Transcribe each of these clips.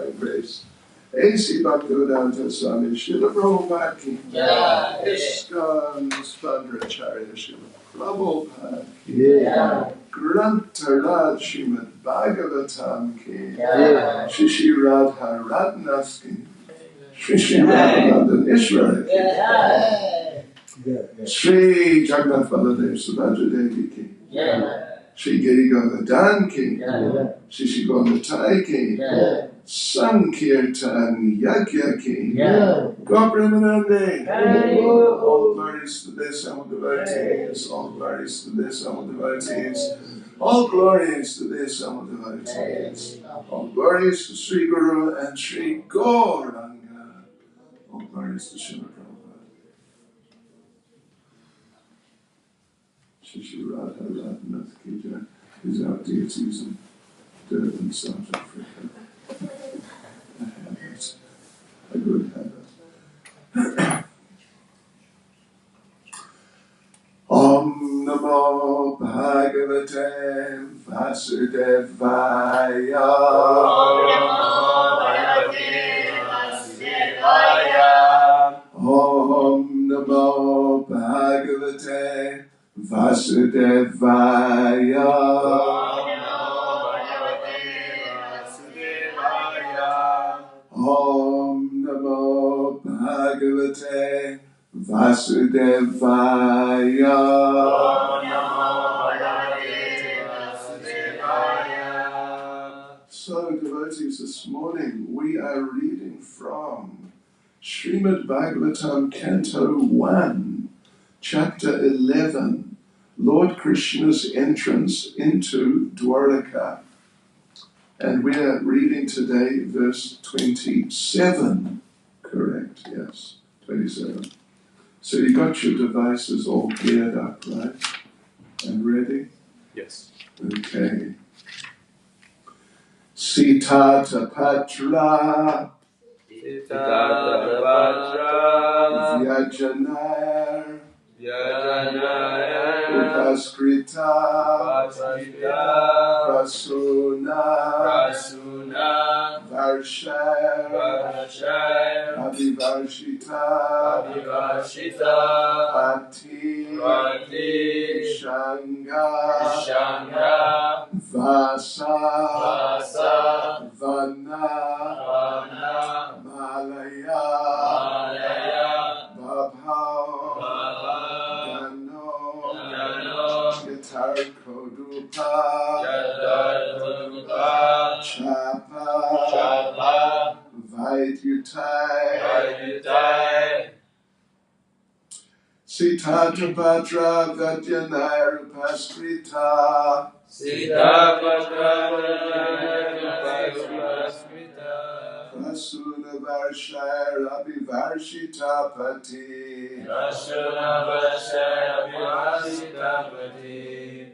by grace. A.C. Bhaktivedanta Swami Srila Prabhupada ki Iskcon Spandracharya Srila Prabhupada ki Grantharaj Srimad Bhagavatam ki Shri Radha Ratnas ki Shri Radhanandan Ishwara ki Shri Jagannath Baladev Subhadra Devi ki Shri Giri Govardhan ki Shri Gomatai ki Sankirtan Yagya ki Gopramanande. All glories to this and devotees. All glories to this and devotees. All glories to this and devotees. All glories to Sri Guru and Sri Gauranga. All glories to Srila Prabhupada. Shri Radha Radhanath Kija is our deities in Durban, South Africa. A good habit. Om Namo Bhagavate Vasudevaya. Om Namo Bhagavate Vasudevaya. Om Namo Bhagavate Vasudevaya. So, devotees, this morning we are reading from Srimad Bhagavatam, Canto 1, Chapter 11, Lord Krishna's entrance into Dwaraka. And we are reading today verse 27. Correct, yes, 27. So you got your devices all geared up, right? And ready? Yes. Okay. Sitata Patra Vyajanar Upaskrita Prasuna Varshar Avivarshita Pati Shanga Vasa Vana Malaya Babhao Gano Yatar Kodupa Chapa Vaidyutai Sitata Patra Vadyanar Upaskrita Prasuna Varshar Abhivarshita Pati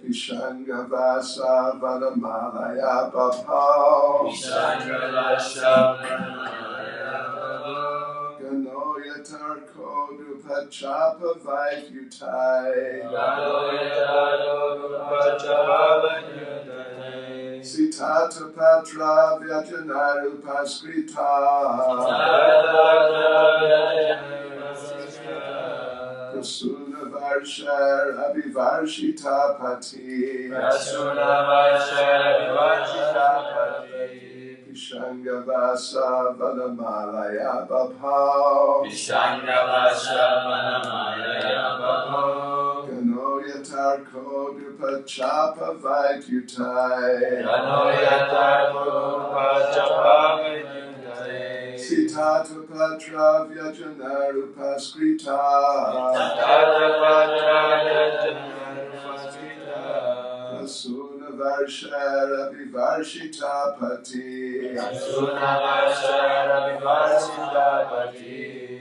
Vishanga Vasa Vanamalaya Babhao Ganoyatar Kodupachapa Vaidyutai Sitata Patra Vyajanaru Paskrita Prasuna Varshar Abhivarshita Pati Vishanga Vasa Vanamalaya Babhao Ganoyatar Kodupachapa Vaidyutai Sitata Patra Vyajanaru Paskrita Prasuna Varshar Abhivarshita Pati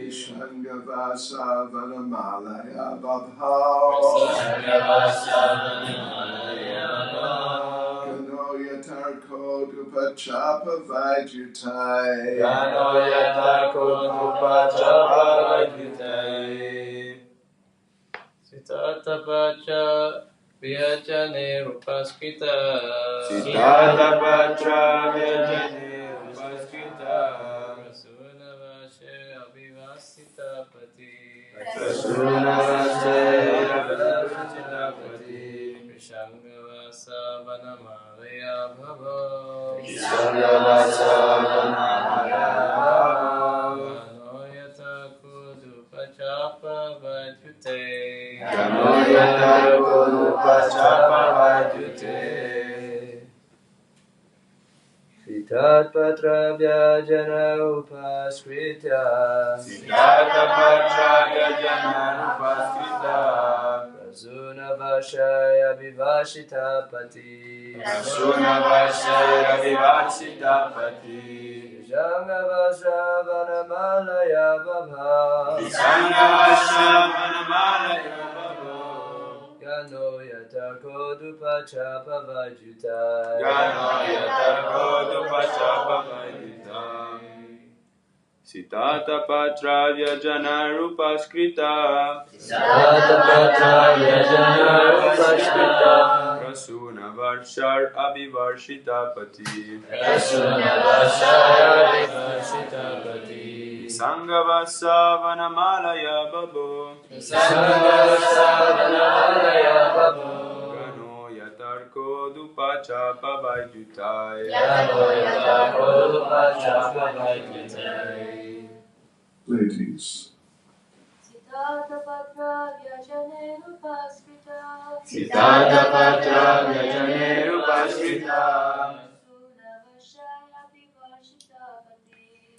Vishanga Vasa Vanamalaya Babhao Ganoyatar Kodupachapa Vaidyutai Sitata Pacha Vyajane Upaskita Sitata Patra Vyajane Upaskita Rasunavase Ravarachitapati Vishangavasa Vanamalaya Bhavo Vishangavasa Vanamalaya Bhavo Ganoyata Kudupachapa Vajute Ganoyata Kudupachapa Vajute Siddhat Patra Vyajana Upaskritya Siddhat Patra Vyajana Upaskritya Prasuna Vashaya Vivashita Pati Prasuna Vashaya Vivashita Pati Vishanga Vasha Vanamalaya Bhava Vishanga Vasha Vanamalaya Bhava Gano Yatarko Dupachapa Vajutai Gano Yatarko Dupachapa Vajutai Siddhata Patra Vyajana Rupaskrita Siddhata Patra Vyajana Rupaskrita Prasuna Varshar Abhivarshita Pati Prasuna Varshar Abhivarshita Pati Sangavasa Vanamalaya Babo Sangavasa Vanamalaya Babo Gano Yatarko Dupachapa Vajutai Gano Yatarko Dupachapa Vajutai. Ladies. Siddhata Patra Vyajane Upaskrita Siddhata Patra Vyajane Upaskrita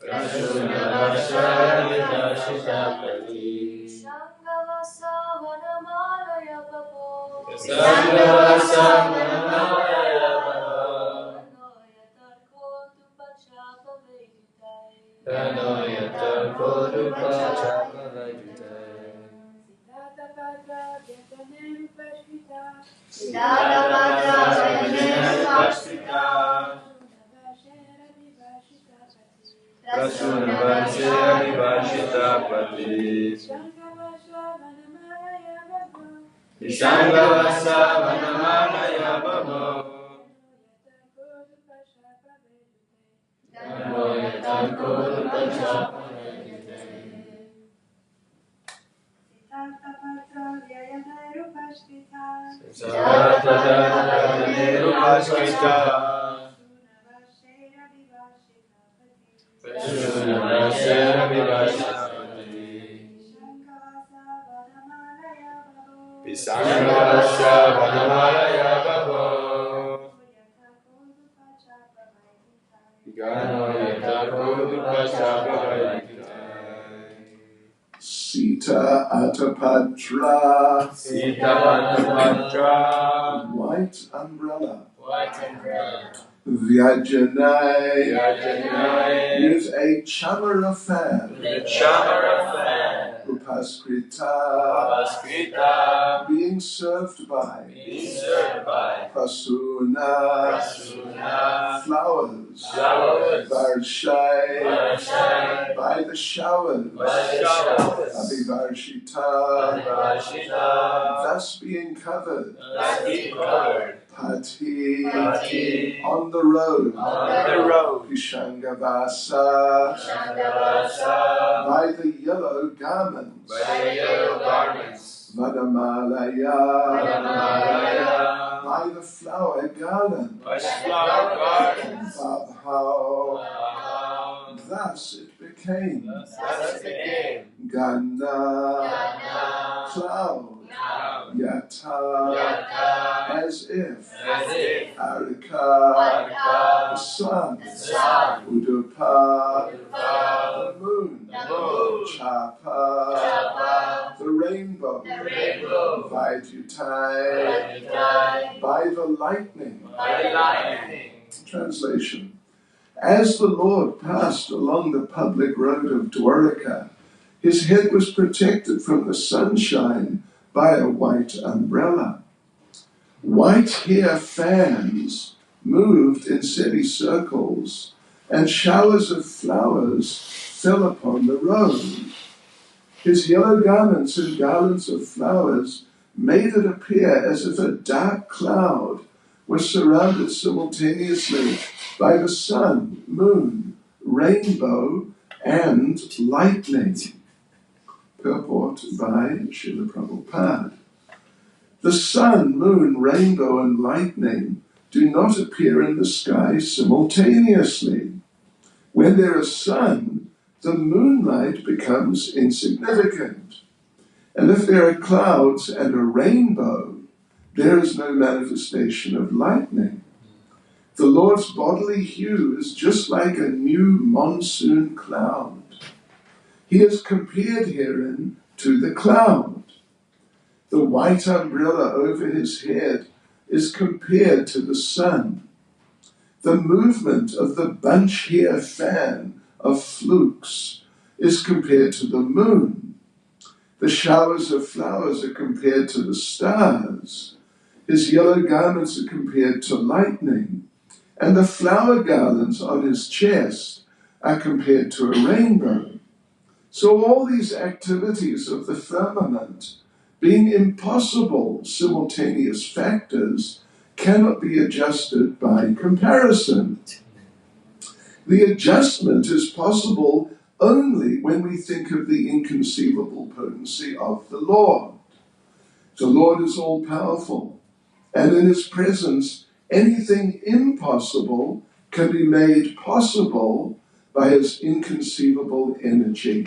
Prasuna Vashaya Vivashita Pati Sangavasa Vanamalaya Bhavo Sangavasa Vanamalaya Bhavo Gano Yatarko Dupachapa Vajutai Siddhata Patra Vyajane Upaskrita Siddhata Patra Vyajane Upaskrita Prasuna Vashaya Vivashita Pati Vishangavasa Vanamalaya Bhavo Gano Yatarko Dupachapa Vajutai Siddhata Patra Vyajane Upaskrita Siddhata Patra Vyajane Upaskrita Prasuna Vashaya Vivashita Pati Vishangavasa Vanamalaya Bhavo Gano Yatarko Dupachapa Vajutai Sita Atapatra. Sita Patra White umbrella. White umbrella Vyajanai. Vyajanai With a chamara fan. The Chamara fan Upaskrita. Upaskrita Being served by. Being served by Prasuna. Prasuna Flowers. Flowers Varshai. Varshai By the showers. Showers Abhivarshita. Vashita Thus being covered. Thus being covered Pati. Pati On the road. On the road Vishangavasa. Shandavasa By the yellow garments. By the yellow garments Vadamalaya. Vanamalaya By the flower garland. By flower gardens Babhao. Wow. Thus it became. Thus became Gana. Gana Cloud. Cloud Yata. Yata As if. As if Arika. Arika The sun. Sun Udupa. Udupa The moon. The moon Chapa. Chapa The rainbow. The rainbow Vaidyutai. Vajratai By the lightning. By the lightning Translation. As the Lord passed along the public road of Dwaraka, his head was protected from the sunshine by a white umbrella. White hair fans moved in semicircles, and showers of flowers fell upon the road. His yellow garments and garlands of flowers made it appear as if a dark cloud was surrounded simultaneously by the sun, moon, rainbow, and lightning. Purport by Srila Prabhupada. The sun, moon, rainbow, and lightning do not appear in the sky simultaneously. When there is sun, the moonlight becomes insignificant. And if there are clouds and a rainbow, there is no manifestation of lightning. The Lord's bodily hue is just like a new monsoon cloud. He is compared herein to the cloud. The white umbrella over his head is compared to the sun. The movement of the bunch hair fan of flukes is compared to the moon. The showers of flowers are compared to the stars. His yellow garments are compared to lightning. And the flower garlands on his chest are compared to a rainbow. So all these activities of the firmament, being impossible simultaneous factors, cannot be adjusted by comparison. The adjustment is possible only when we think of the inconceivable potency of the Lord. The Lord is all-powerful, and in his presence, anything impossible can be made possible by his inconceivable energy.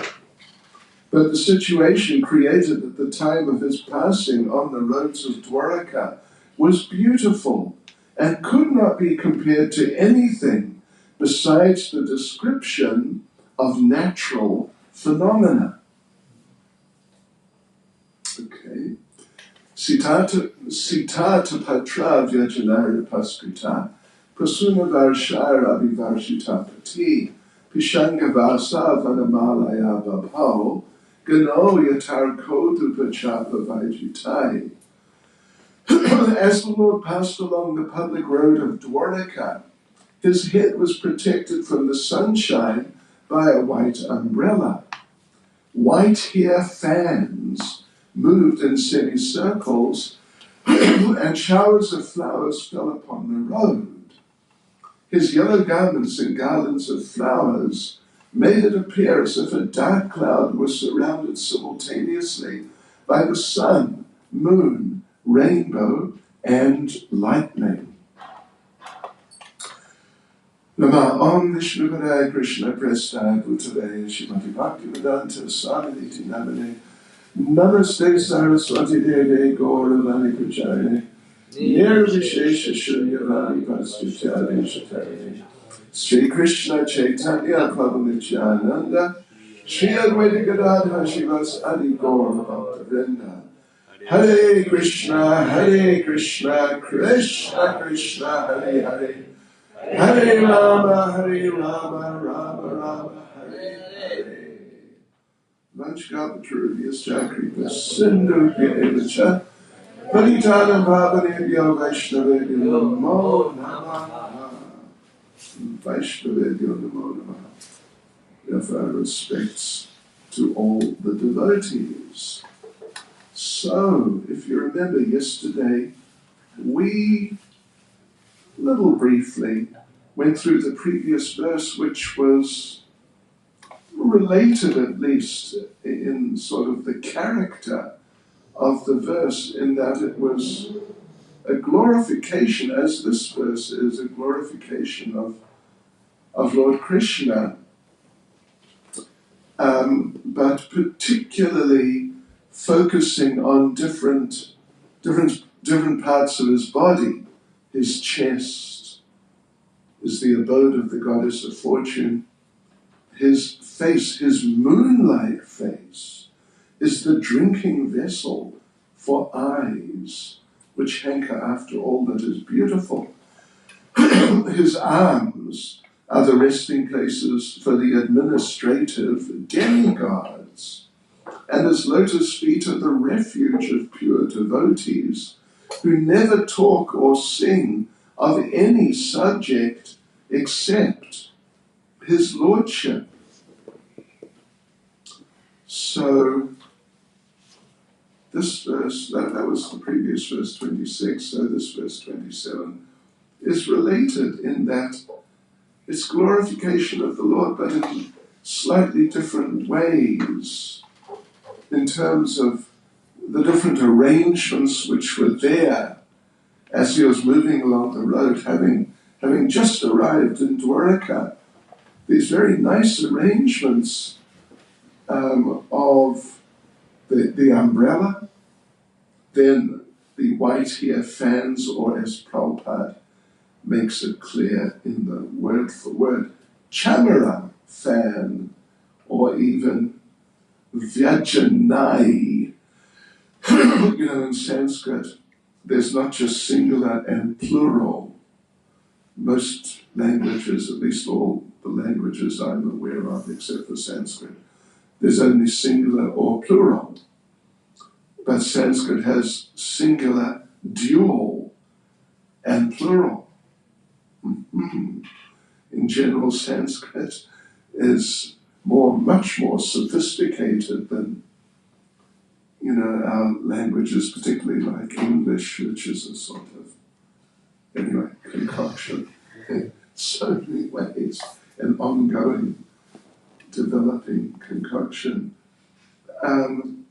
But the situation created at the time of his passing on the roads of Dwaraka was beautiful and could not be compared to anything besides the description of natural phenomena. Okay. Sitata patra vyajanara paskrita prasuna varshara avivarshita pati pishanga vasa vanamalaya babhao gano yatar kodu pachapa vajitai. As the Lord passed along the public road of Dwaraka, his head was protected from the sunshine by a white umbrella. White hair fans moved in semicircles, and showers of flowers fell upon the road. His yellow garments and garlands of flowers made it appear as if a dark cloud was surrounded simultaneously by the sun, moon, rainbow, and lightning. Nama Om Vishnu Padaya Krishna Prestaya Bhutale Shrimati Bhaktivedanta Swami Namane Namaste Saraswati Deve Gauravani Prachare Nirvishesha Shunyavani Pastutyade Shatare Sri Krishna Chaitanya Prabhu Nityananda Sri Advaita Gadadhar Shivas Adi Gaura Bhaktivinoda Hare Krishna, Krishna Krishna, Hare Hare, Hare Rama, Rama Rama, Hare Hare. Vanchkapatruvyas Chakripas Sindhu Pyevacha Paritanam Bhavanebhyo Vaishnavebhyo Namo Namaha. Vaishnavebhyo Namo Namaha. Therefore, our respects to all the devotees. So, if you remember yesterday, we, little briefly, went through the previous verse, which was related, at least, in sort of the character of the verse, in that it was a glorification, as this verse is, a glorification of Lord Krishna, but particularly focusing on different parts of his body. His chest is the abode of the goddess of fortune. His face, his moon-like face, is the drinking vessel for eyes which hanker after all that is beautiful. His arms are the resting places for the administrative demigods. And his lotus feet are the refuge of pure devotees who never talk or sing of any subject except his lordship. So, this verse, that was the previous verse 26, so this verse 27 is related in that it's glorification of the Lord, but in slightly different ways. in terms of the different arrangements which were there as he was moving along the road, having just arrived in Dwaraka. These very nice arrangements of the umbrella, then the white hair fans, or as Prabhupada makes it clear in the word for word, chamara fan, or even Vyajanai. In Sanskrit, there's not just singular and plural. Most languages, at least all the languages I'm aware of, except for Sanskrit, there's only singular or plural. But Sanskrit has singular, dual, and plural. In general, Sanskrit is much more sophisticated than our languages, particularly like English, which is a sort of, concoction in so many ways, an ongoing, developing concoction.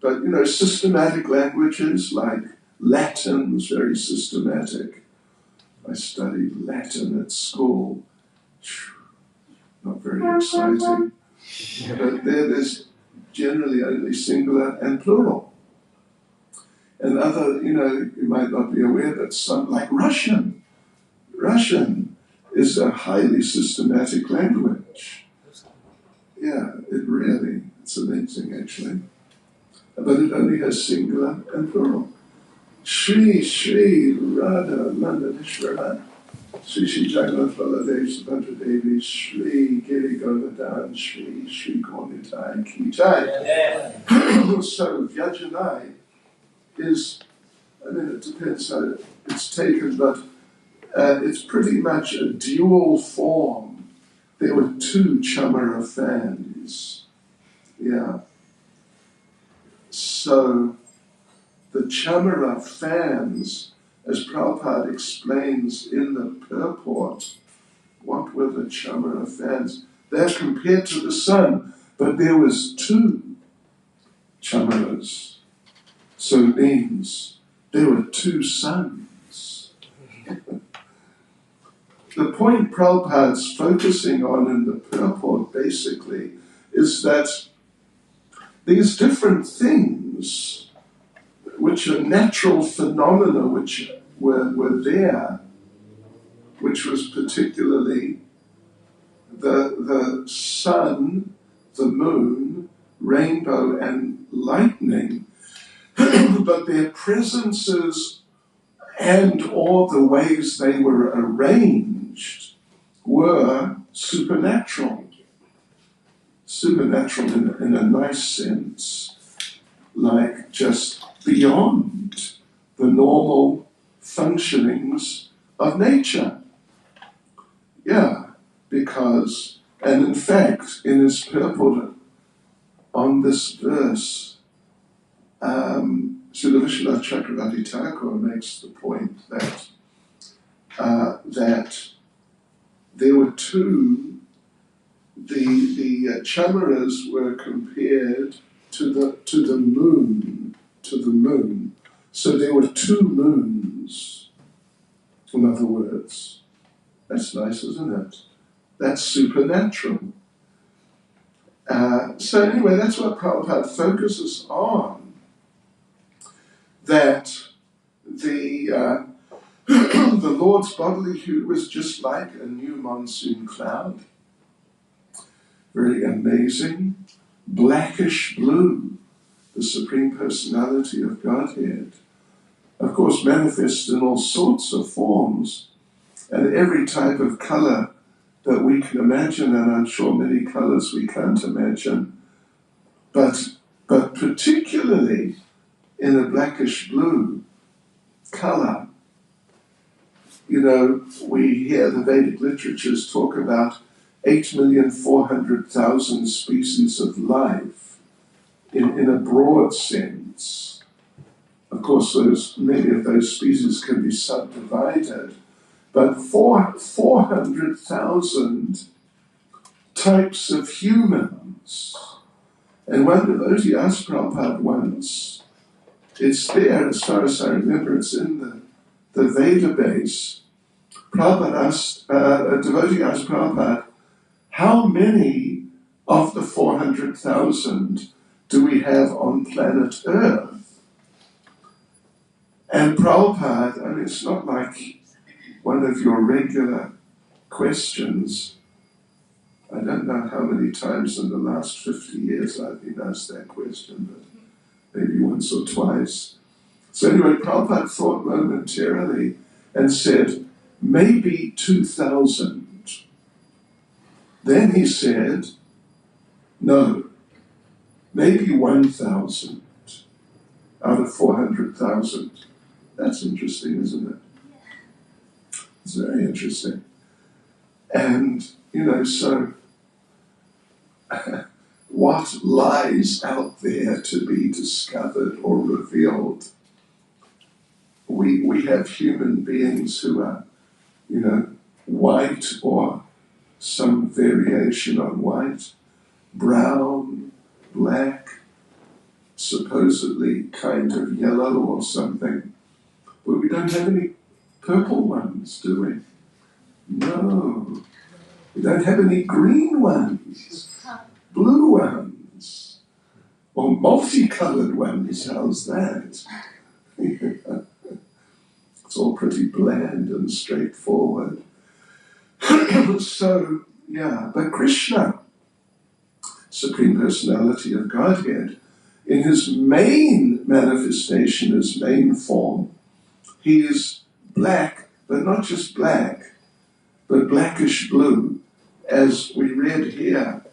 But systematic languages like Latin is very systematic. I studied Latin at school. Not very exciting. But there's generally only singular and plural. And other, you might not be aware that some, like Russian is a highly systematic language. Yeah, it's amazing actually. But it only has singular and plural. Shri Radha Nandanishvara, Shri Jagannath Baladev Subhadra Devi, Shri Giri Govardhan, Shri Gaunitai Kitai. So Vyajanai is, it depends how it's taken, but it's pretty much a dual form. There were two chamara fans. Yeah. So the chamara fans, as Prabhupada explains in the purport, what were the chamara fans? They're compared to the sun, but there was two chamaras. So it means there were two suns. The point Prabhupada's focusing on in the purport basically is that these different things, which are natural phenomena which were there, which was particularly the sun, the moon, rainbow, and lightning, but their presences and all the ways they were arranged were supernatural. Supernatural in a nice sense, like just beyond the normal functionings of nature. Yeah, because, and in fact, in his purport on this verse, Srila Vishwanath Chakravarti Thakur makes the point that there were two. The chamaras were compared to the moon. So there were two moons. In other words, that's nice, isn't it? That's supernatural. So anyway, that's what Prabhupada focuses on. That the Lord's bodily hue was just like a new monsoon cloud. Very amazing. Blackish blue, the Supreme Personality of Godhead. Of course, manifest in all sorts of forms and every type of color that we can imagine, and I'm sure many colors we can't imagine, but particularly in a blackish blue color. We hear the Vedic literatures talk about 8,400,000 species of life in a broad sense. Of course, many of those species can be subdivided, but 400,000 types of humans. And one devotee asked Prabhupada once, it's there, as far as I remember, it's in the Veda base. Prabhupada asked, a devotee asked Prabhupada, how many of the 400,000 do we have on planet Earth? And Prabhupada, I mean, it's not like one of your regular questions. I don't know how many times in the last 50 years I've been asked that question, but maybe once or twice. So anyway, Prabhupada thought momentarily and said, maybe 2,000. Then he said, no, maybe 1,000 out of 400,000. That's interesting, isn't it? It's very interesting. And, so what lies out there to be discovered or revealed? We have human beings who are, white or some variation on white, brown, black, supposedly kind of yellow or something. But we don't have any purple ones, do we? No. We don't have any green ones, blue ones, or multicolored ones. How's that? It's all pretty bland and straightforward. So, but Krishna, Supreme Personality of Godhead, in his main manifestation, his main form, he is black, but not just black, but blackish blue, as we read here,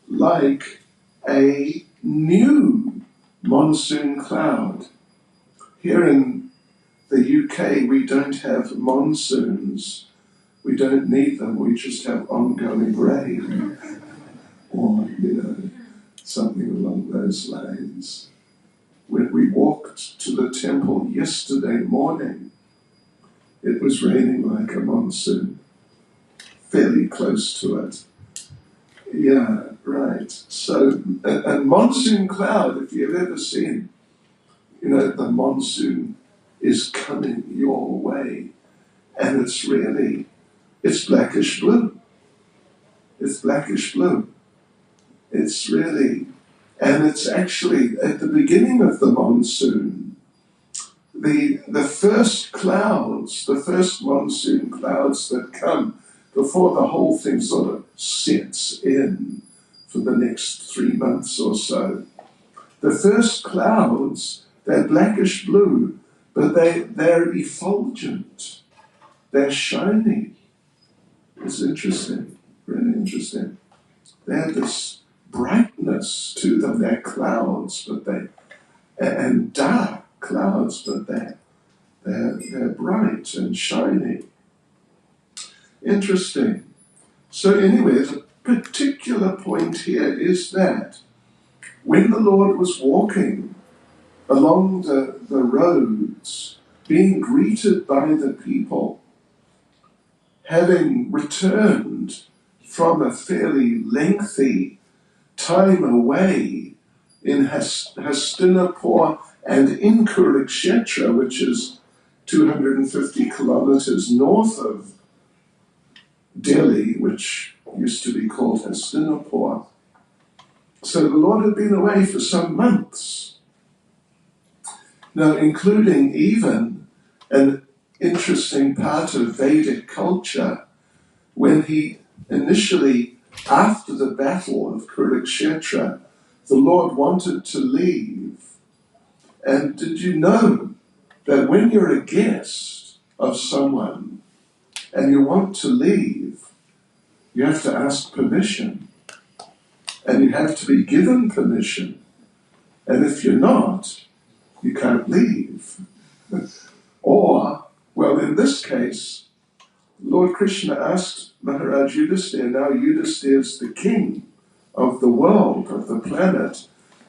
like a new monsoon cloud. Here in the UK, we don't have monsoons. We don't need them, we just have ongoing rain. Or, something along those lines. When we walked to the temple yesterday morning, it was raining like a monsoon, fairly close to it. Yeah, right. So, a monsoon cloud, if you've ever seen, the monsoon is coming your way, and it's blackish blue. It's blackish blue. It's really, and it's actually at the beginning of the monsoon, the first clouds, the first monsoon clouds that come before the whole thing sort of sets in for the next 3 months or so. The first clouds, they're blackish blue, but they're effulgent. They're shiny. It's interesting, really interesting. They have this brightness to them. They're clouds, and dark clouds, but they're bright and shiny. Interesting. So anyway, the particular point here is that when the Lord was walking along the roads, being greeted by the people, having returned from a fairly lengthy time away in Hastinapur and in Kurukshetra, which is 250 kilometers north of Delhi, which used to be called Hastinapur. So the Lord had been away for some months. Now, including even an interesting part of Vedic culture, when he initially, after the battle of Kurukshetra, the Lord wanted to leave. And did you know that when you're a guest of someone and you want to leave, you have to ask permission, and you have to be given permission. And if you're not, you can't leave. Or, well, in this case, Lord Krishna asked Maharaj Yudhisthira, now Yudhisthira is the king of the world, of the planet.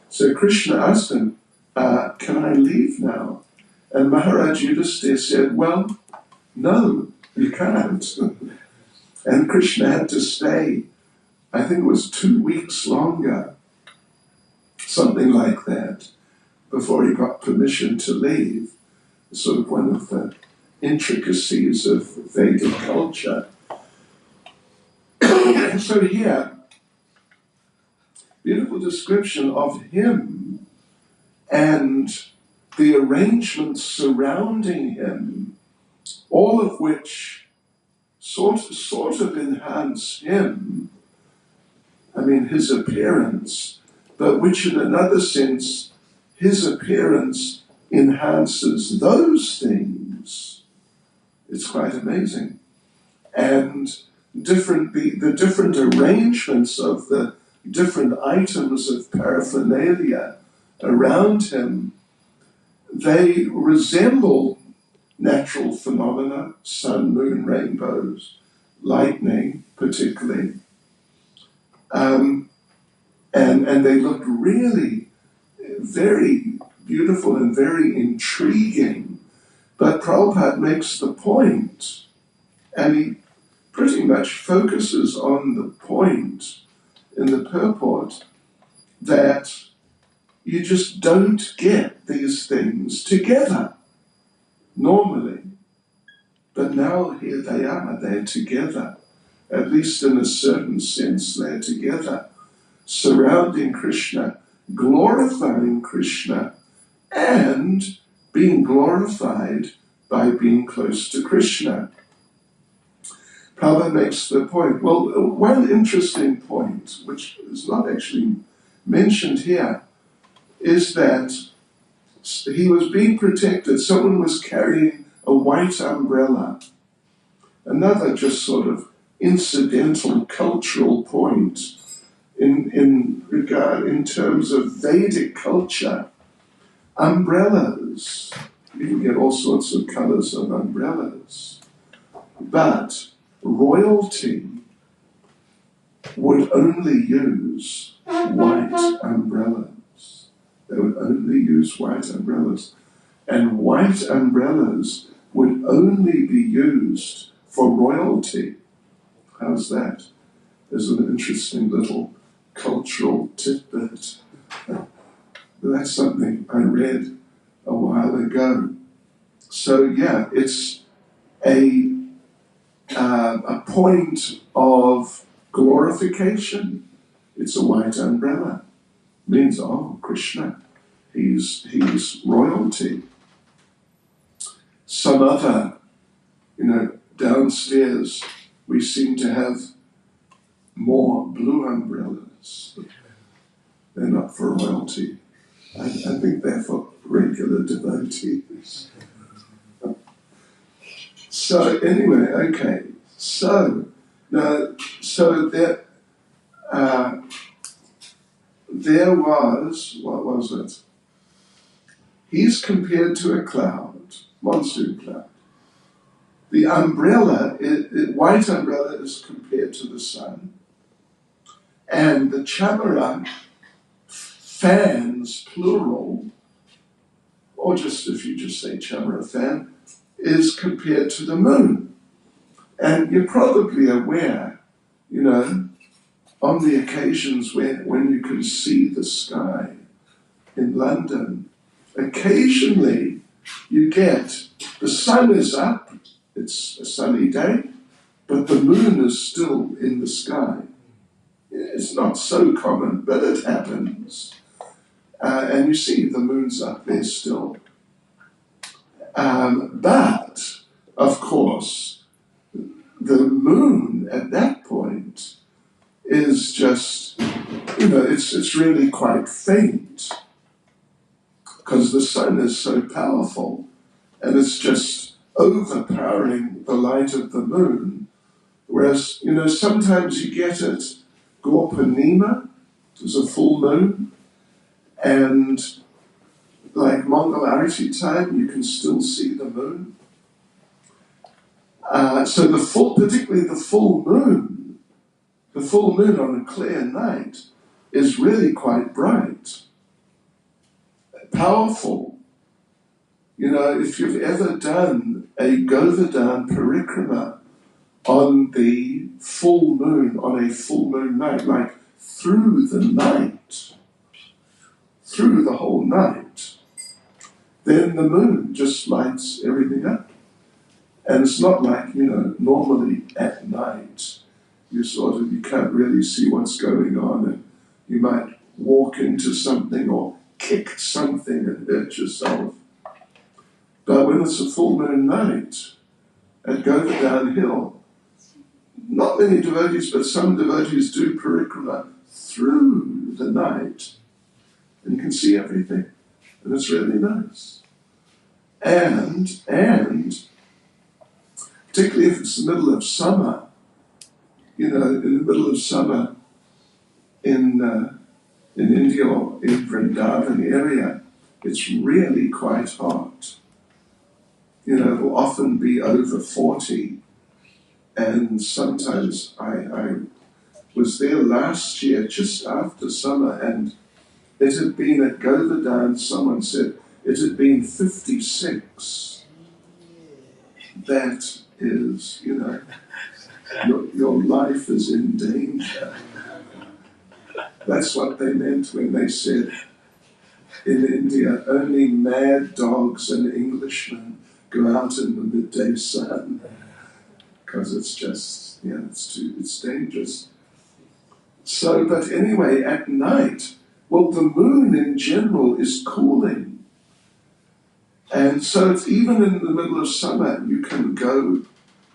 So Krishna asked him, can I leave now? And Maharaj Yudhisthira said, well, no, you can't. And Krishna had to stay, I think it was 2 weeks longer. something like that, before he got permission to leave. Sort of one of the intricacies of Vedic culture. So here, beautiful description of him and the arrangements surrounding him, all of which sort of enhance him, I mean his appearance, but which in another sense, his appearance enhances those things. It's quite amazing. And the different arrangements of the different items of paraphernalia around him, they resemble natural phenomena, sun, moon, rainbows, lightning particularly. And they look really very beautiful and very intriguing. But Prabhupada makes the point, and he pretty much focuses on the point in the purport, that you just don't get these things together normally. But now here they are, they're together. At least in a certain sense, they're together, surrounding Krishna, glorifying Krishna, and being glorified by being close to Krishna. Prabhupada makes the point, well, one interesting point, which is not actually mentioned here, is that he was being protected. Someone was carrying a white umbrella. Another just sort of incidental cultural point in terms of Vedic culture. Umbrellas, you can get all sorts of colors of umbrellas, but royalty would only use white umbrellas. They would only use white umbrellas. And white umbrellas would only be used for royalty. How's that? There's an interesting little cultural tidbit. That's something I read a while ago. So yeah, it's a point of glorification. It's a white umbrella. It means, oh, Krishna, he's royalty. Some other, downstairs we seem to have more blue umbrellas. They're not for royalty. I think they're for regular devotees. So anyway, okay. So there was, what was it? He's compared to a cloud, monsoon cloud. The umbrella, white umbrella, is compared to the sun. And the chamara, fans, plural, or just if you just say chamara fan, is compared to the moon. And you're probably aware, on the occasions when you can see the sky in London, occasionally you get the sun is up, it's a sunny day, but the moon is still in the sky. It's not so common, but it happens. And you see the moon's up there still. But, of course, the moon at that point is just, it's really quite faint, because the sun is so powerful, and it's just overpowering the light of the moon. Whereas, sometimes you get it, Gorpanima, there's a full moon, and like Mongol Arati time, you can still see the moon. So particularly the full moon on a clear night is really quite bright, powerful. If you've ever done a Govardhan parikrama on a full moon night, like through the night, through the whole night, then the moon just lights everything up. And it's not like, normally at night, you can't really see what's going on, and you might walk into something or kick something and hurt yourself. But when it's a full moon night, at Govardhan Hill, not many devotees, but some devotees do parikrama through the night, and you can see everything, and it's really nice. And particularly if it's the middle of summer, in the middle of summer in India or in Vrindavan area, it's really quite hot. It'll often be over 40. And sometimes I was there last year, just after summer, and it had been at Govardhan, someone said, it had been 56. That is, your life is in danger. That's what they meant when they said, in India, only mad dogs and Englishmen go out in the midday sun. Because it's just, it's dangerous. So, but anyway, at night, well, the moon in general is cooling. And so it's even in the middle of summer, you can go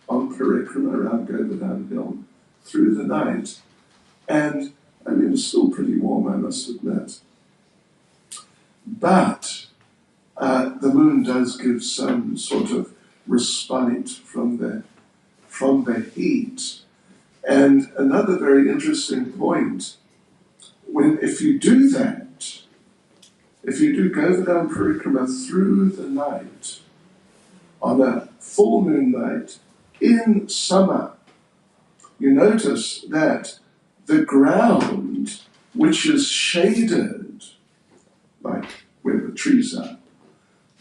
on parikrama around Govardhan Hill through the night. And, it's still pretty warm, I must admit. But the moon does give some sort of respite from the heat. And another very interesting point, if you do that, if you do Govardhan Parikrama through the night, on a full moon night, in summer, you notice that the ground, which is shaded, like where the trees are,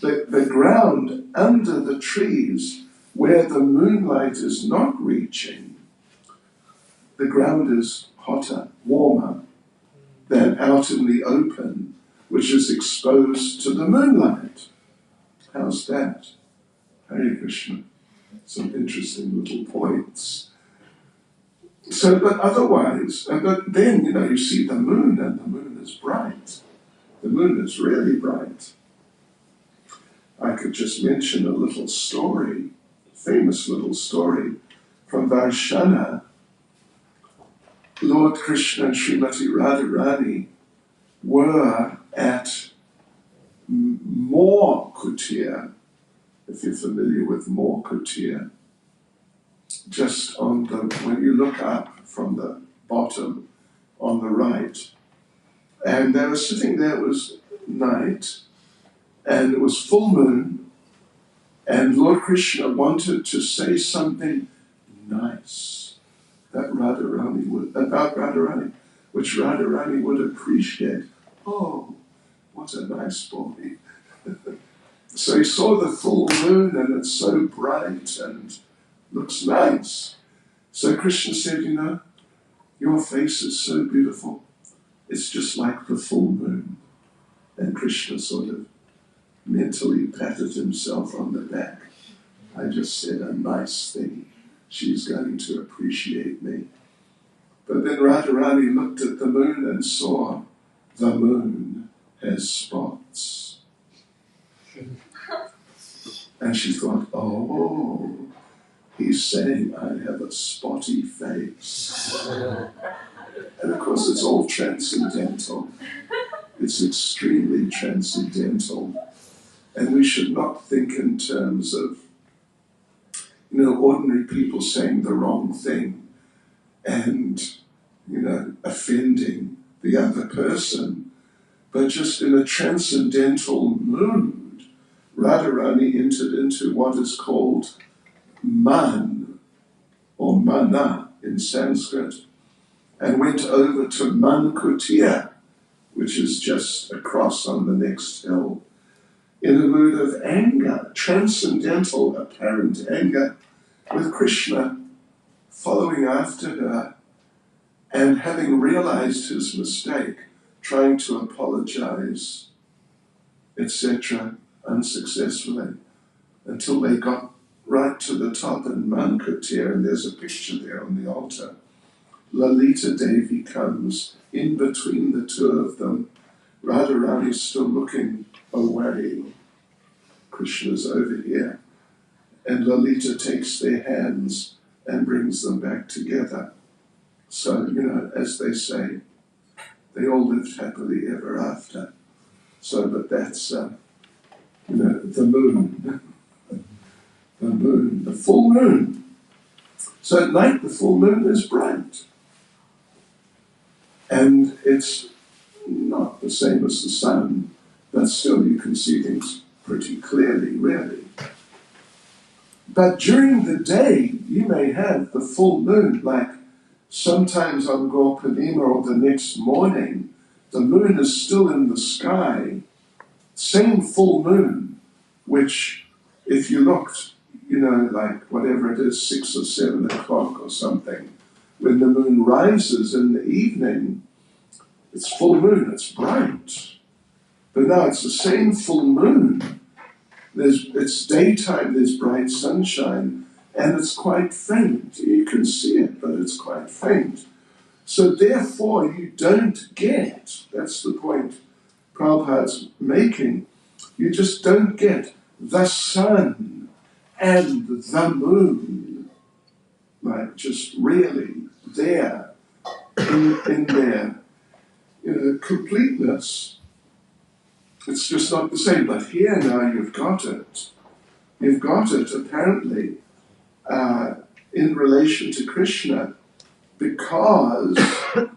the ground under the trees, where the moonlight is not reaching, the ground is hotter, warmer than out in the open, which is exposed to the moonlight. How's that? Hare Krishna. Some interesting little points. So, but otherwise, but then, you see the moon, and the moon is bright. The moon is really bright. I could just mention a little story, famous little story from Varshana. Lord Krishna and Srimati Radharani were at Moor Kutir, if you're familiar with Moor Kutir, just when you look up from the bottom on the right. And they were sitting there, it was night, and it was full moon, and Lord Krishna wanted to say something nice about Radharani, which Radharani would appreciate. Oh, what a nice boy. So he saw the full moon, and it's so bright and looks nice. So Krishna said, your face is so beautiful. It's just like the full moon. And Krishna sort of mentally patted himself on the back. I just said a nice thing. She's going to appreciate me. But then Radharani looked at the moon and saw the moon has spots. And she thought, oh, he's saying I have a spotty face. And of course it's all transcendental. It's extremely transcendental. And we should not think in terms of, ordinary people saying the wrong thing and, offending the other person. But just in a transcendental mood, Radharani entered into what is called man, or mana in Sanskrit, and went over to Man Kutir, which is just across on the next hill, in a mood of anger, transcendental apparent anger, with Krishna following after her and having realized his mistake, trying to apologize, etc., unsuccessfully, until they got right to the top in Mankatir, and there's a picture there on the altar. Lalita Devi comes in between the two of them. Radharani is still looking away. Krishna's over here. And Lalita takes their hands and brings them back together. So, as they say, they all lived happily ever after. So, but that's, the moon. The moon, the full moon. So at night the full moon is bright. And it's not the same as the sun, but still you can see things pretty clearly, really. But during the day, you may have the full moon, like sometimes on Gaur Purnima or the next morning, the moon is still in the sky, same full moon, which if you looked, like whatever it is, 6 or 7 o'clock or something, when the moon rises in the evening, it's full moon, it's bright. But now it's the same full moon. It's daytime, there's bright sunshine, and it's quite faint. You can see it, but it's quite faint. So therefore you don't get, that's the point Prabhupada's making, you just don't get the sun and the moon, like just really there, in their completeness. It's just not the same. But here now you've got it. You've got it, apparently, in relation to Krishna, because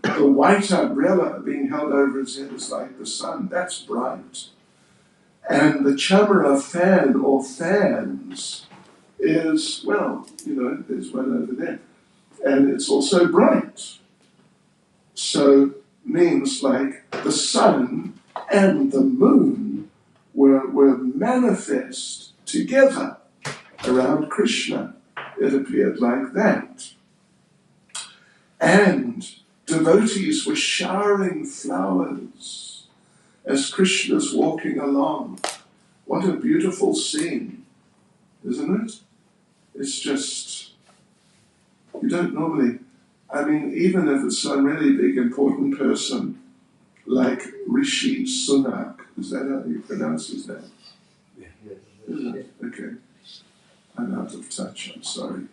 the white umbrella being held over his head is like the sun. That's bright. And the chamara fan or fans is, there's one over there. And it's also bright. So means like the sun and the moon were manifest together around Krishna. It appeared like that. And devotees were showering flowers as Krishna's walking along. What a beautiful scene, isn't it? It's just, you don't normally, even if it's some really big important person, like Rishi Sunak, is that how you pronounce his name? Isn't it? Okay. I'm out of touch, I'm sorry.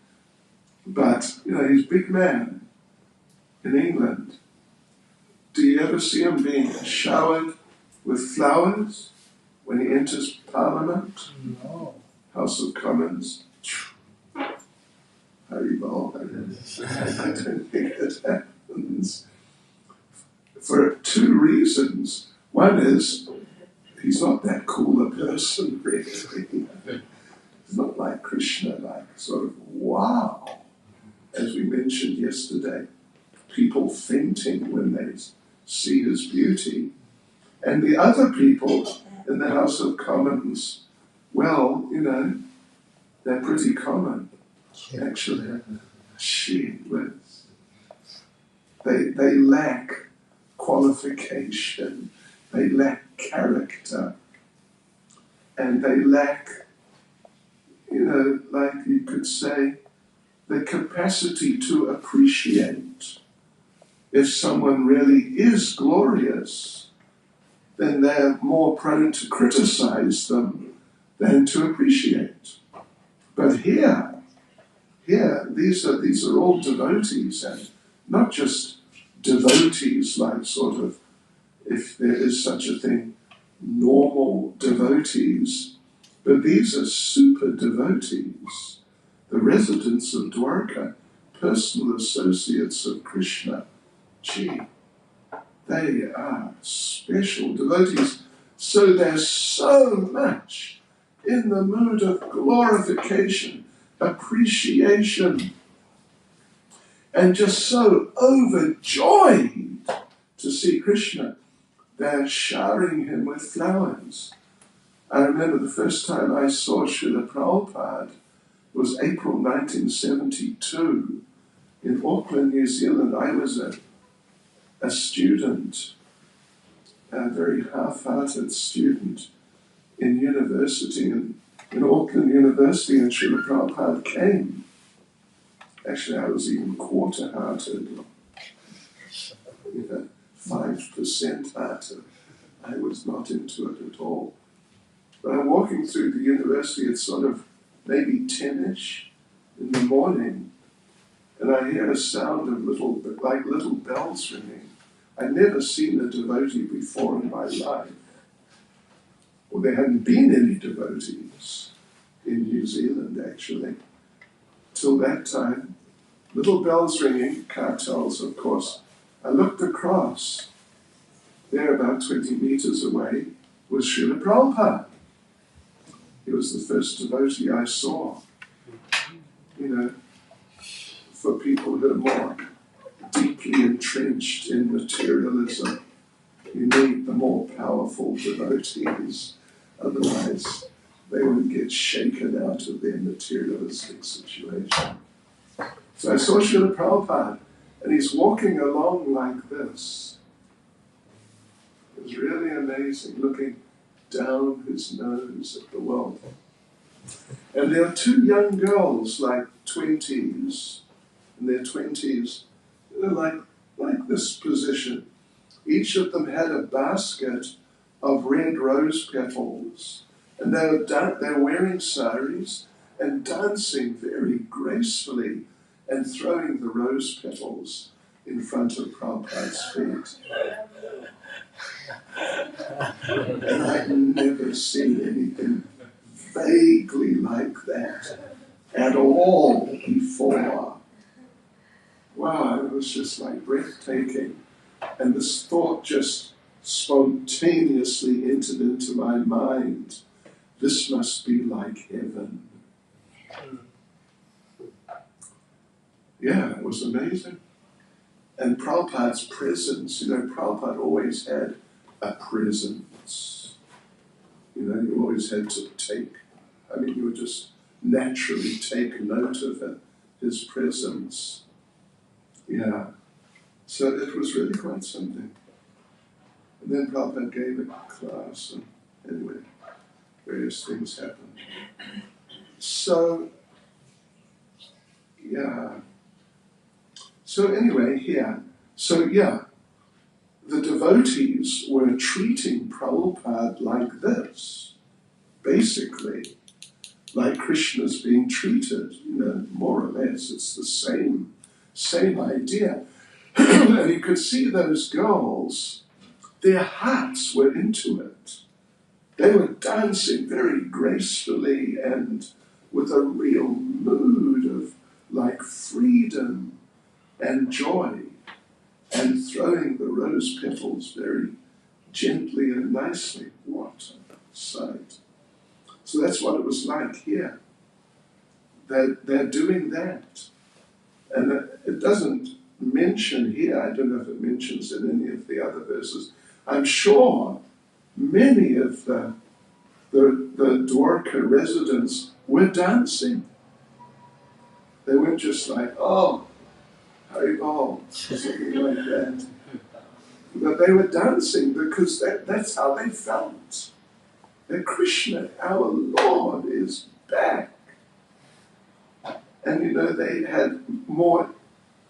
But, he's a big man in England. Do you ever see him being showered with flowers when he enters Parliament? No. House of Commons? Haribol. I don't think it happens. For 2 reasons. One is, he's not that cool a person, really. He's not like Krishna, like sort of, wow. As we mentioned yesterday, people fainting when they see his beauty. And the other people in the House of Commons, well, they're pretty common, actually. Gee whiz. They lack qualification, they lack character, and they lack, like you could say, the capacity to appreciate. If someone really is glorious, then they're more prone to criticize them than to appreciate. But here, these are all devotees, and not just devotees like sort of, if there is such a thing, normal devotees, but these are super devotees, the residents of Dwarka, personal associates of Krishna. Gee, they are special devotees. So they're so much in the mood of glorification, appreciation, and just so overjoyed to see Krishna. They're showering him with flowers. I remember the first time I saw Srila Prabhupada was April 1972 in Auckland, New Zealand. I was a student, a very half-hearted student in university, in Auckland University, and Srila Prabhupada came. Actually, I was even quarter-hearted, 5% hearted. I was not into it at all. But I'm walking through the university, it's sort of maybe 10ish in the morning, and I hear a sound of little bells ringing. I'd never seen a devotee before in my life. Well, there hadn't been any devotees in New Zealand, actually. Till that time, little bells ringing, cartels, of course. I looked across. There, about 20 meters away, was Srila Prabhupada. He was the first devotee I saw. For people who are more deeply entrenched in materialism, you need the more powerful devotees. Otherwise, they won't get shaken out of their materialistic situation. So I saw Srila Prabhupada, and he's walking along like this. It was really amazing, looking down his nose at the world. And there are two young girls, like 20s, in their 20s, like this position. Each of them had a basket of red rose petals, and they're wearing saris and dancing very gracefully and throwing the rose petals in front of Prabhupada's feet. And I'd never seen anything vaguely like that at all before. Wow, it was just like breathtaking. And this thought just spontaneously entered into my mind. This must be like heaven. Yeah, it was amazing. And Prabhupada's presence, Prabhupada always had a presence. You always had to you would just naturally take note of his presence. Yeah. So it was really quite something. And then Prabhupada gave a class, and anyway, various things happened. So, yeah. So anyway, here. So, yeah. The devotees were treating Prabhupada like this, basically, like Krishna's being treated, more or less. It's the same idea. And you could see those girls, their hearts were into it. They were dancing very gracefully and with a real mood of freedom and joy, and throwing the rose petals very gently and nicely. What a sight. So that's what it was like here. They're doing that. And it doesn't mention here, I don't know if it mentions in any of the other verses, I'm sure many of the Dwarka residents were dancing. They weren't just like, oh, Haribol, something like that. But they were dancing because that's how they felt. That Krishna, our Lord, is back. And they had more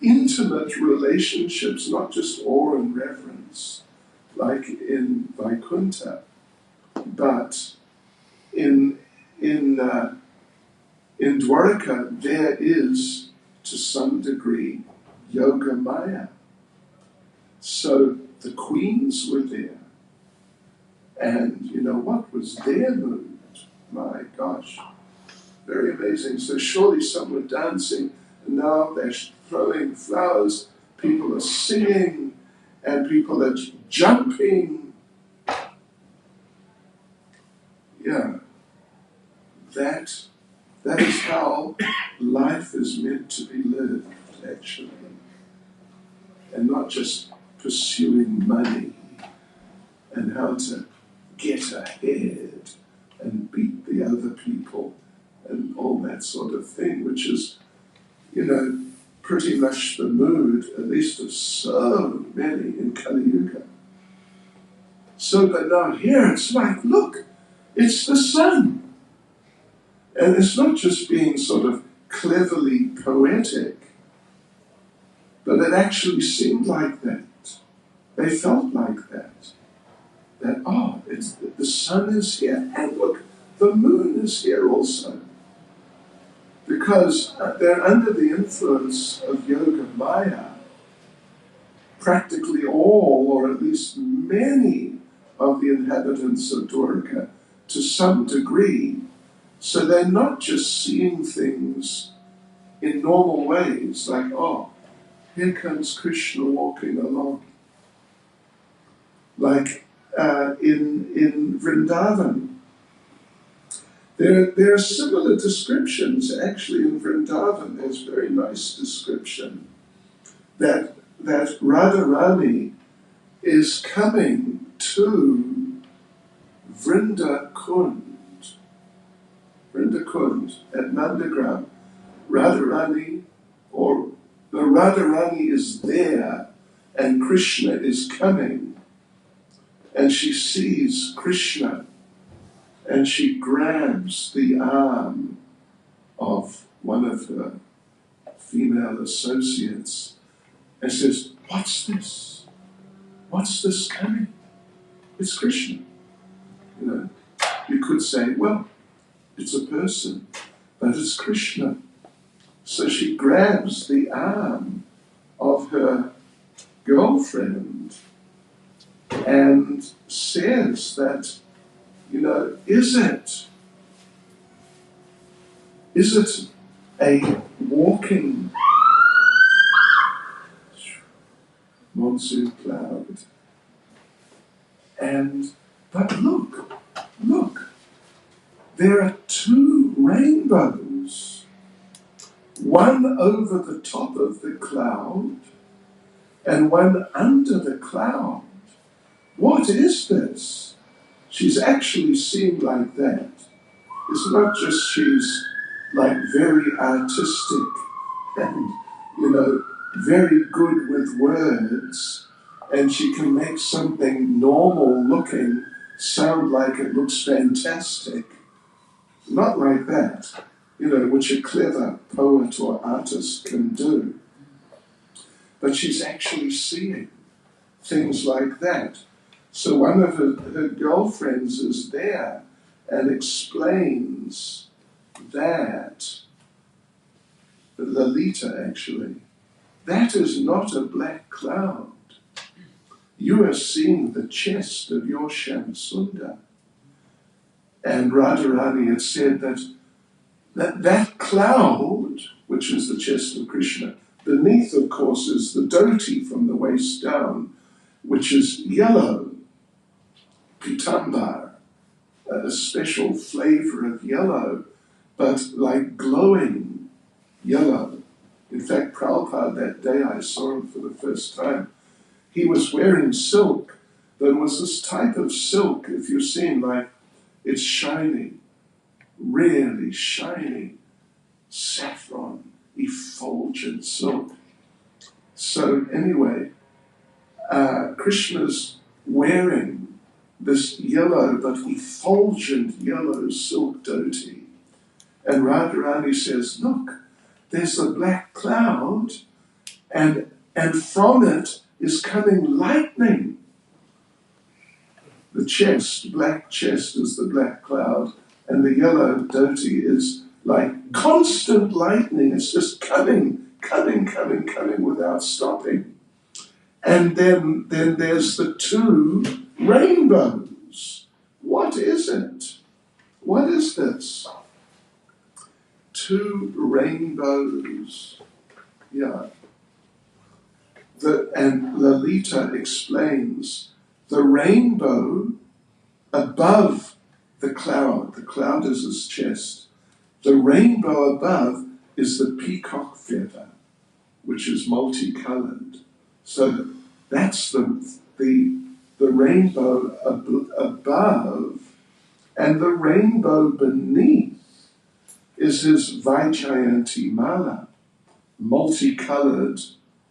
intimate relationships, not just awe and reverence, like in Vaikuntha, but in Dwarka there is, to some degree, Yoga Maya. So the queens were there, and what was their mood? My gosh, very amazing. So surely some were dancing, and now they're throwing flowers, people are singing, and people are jumping. Yeah, that is how life is meant to be lived, actually. And not just pursuing money and how to get ahead and beat the other people and all that sort of thing, which is, pretty much the mood, at least of so many in Kali Yuga. So that now here it's like, look, it's the sun. And it's not just being sort of cleverly poetic, but it actually seemed like that. They felt like that. That, the sun is here. And look, the moon is here also. Because they're under the influence of Yoga Maya. Practically all, or at least many, of the inhabitants of Dwarka, to some degree. So they're not just seeing things in normal ways, like, oh, here comes Krishna walking along. Like in Vrindavan. There are similar descriptions, actually, in Vrindavan. There's a very nice description that Radharani is coming to Vrindakund at Nandagram. Radharani, or the Radharani is there, and Krishna is coming, and she sees Krishna, and she grabs the arm of one of her female associates and says, "What's this? What's this coming? It's Krishna." You know, you could say, well, it's a person, but it's Krishna. So she grabs the arm of her girlfriend and says that, you know, is it a walking monsoon cloud? But look, there are two rainbows, one over the top of the cloud and one under the cloud. What is this? She's actually seeing like that. It's not just she's like very artistic and, you know, very good with words, and she can make something normal looking sound like it looks fantastic. Not like that, you know, which a clever poet or artist can do. But she's actually seeing things like that. So one of her girlfriends is there and explains that, Lalita actually, that is not a black cloud. You are seeing the chest of your Shamsundar. And Radharani had said that cloud, which is the chest of Krishna, beneath, of course, is the dhoti from the waist down, which is yellow, pitambar, a special flavor of yellow, but like glowing yellow. In fact, Prabhupada, that day I saw him for the first time, he was wearing silk. There was this type of silk, if you've seen, like, it's shining, really shining, saffron, effulgent silk. So anyway, Krishna's wearing this yellow but effulgent yellow silk dhoti. And Radharani says, look, there's a black cloud, and from it is coming lightning. The chest, black chest, is the black cloud, and the yellow dhoti is like constant lightning. It's just coming without stopping. And then there's the two rainbows. What is it? What is this? Two rainbows. Yeah. And Lalita explains the rainbow above the cloud is his chest. The rainbow above is the peacock feather, which is multicolored. So that's the rainbow above, and the rainbow beneath is his Vaijayanti Mala, multicolored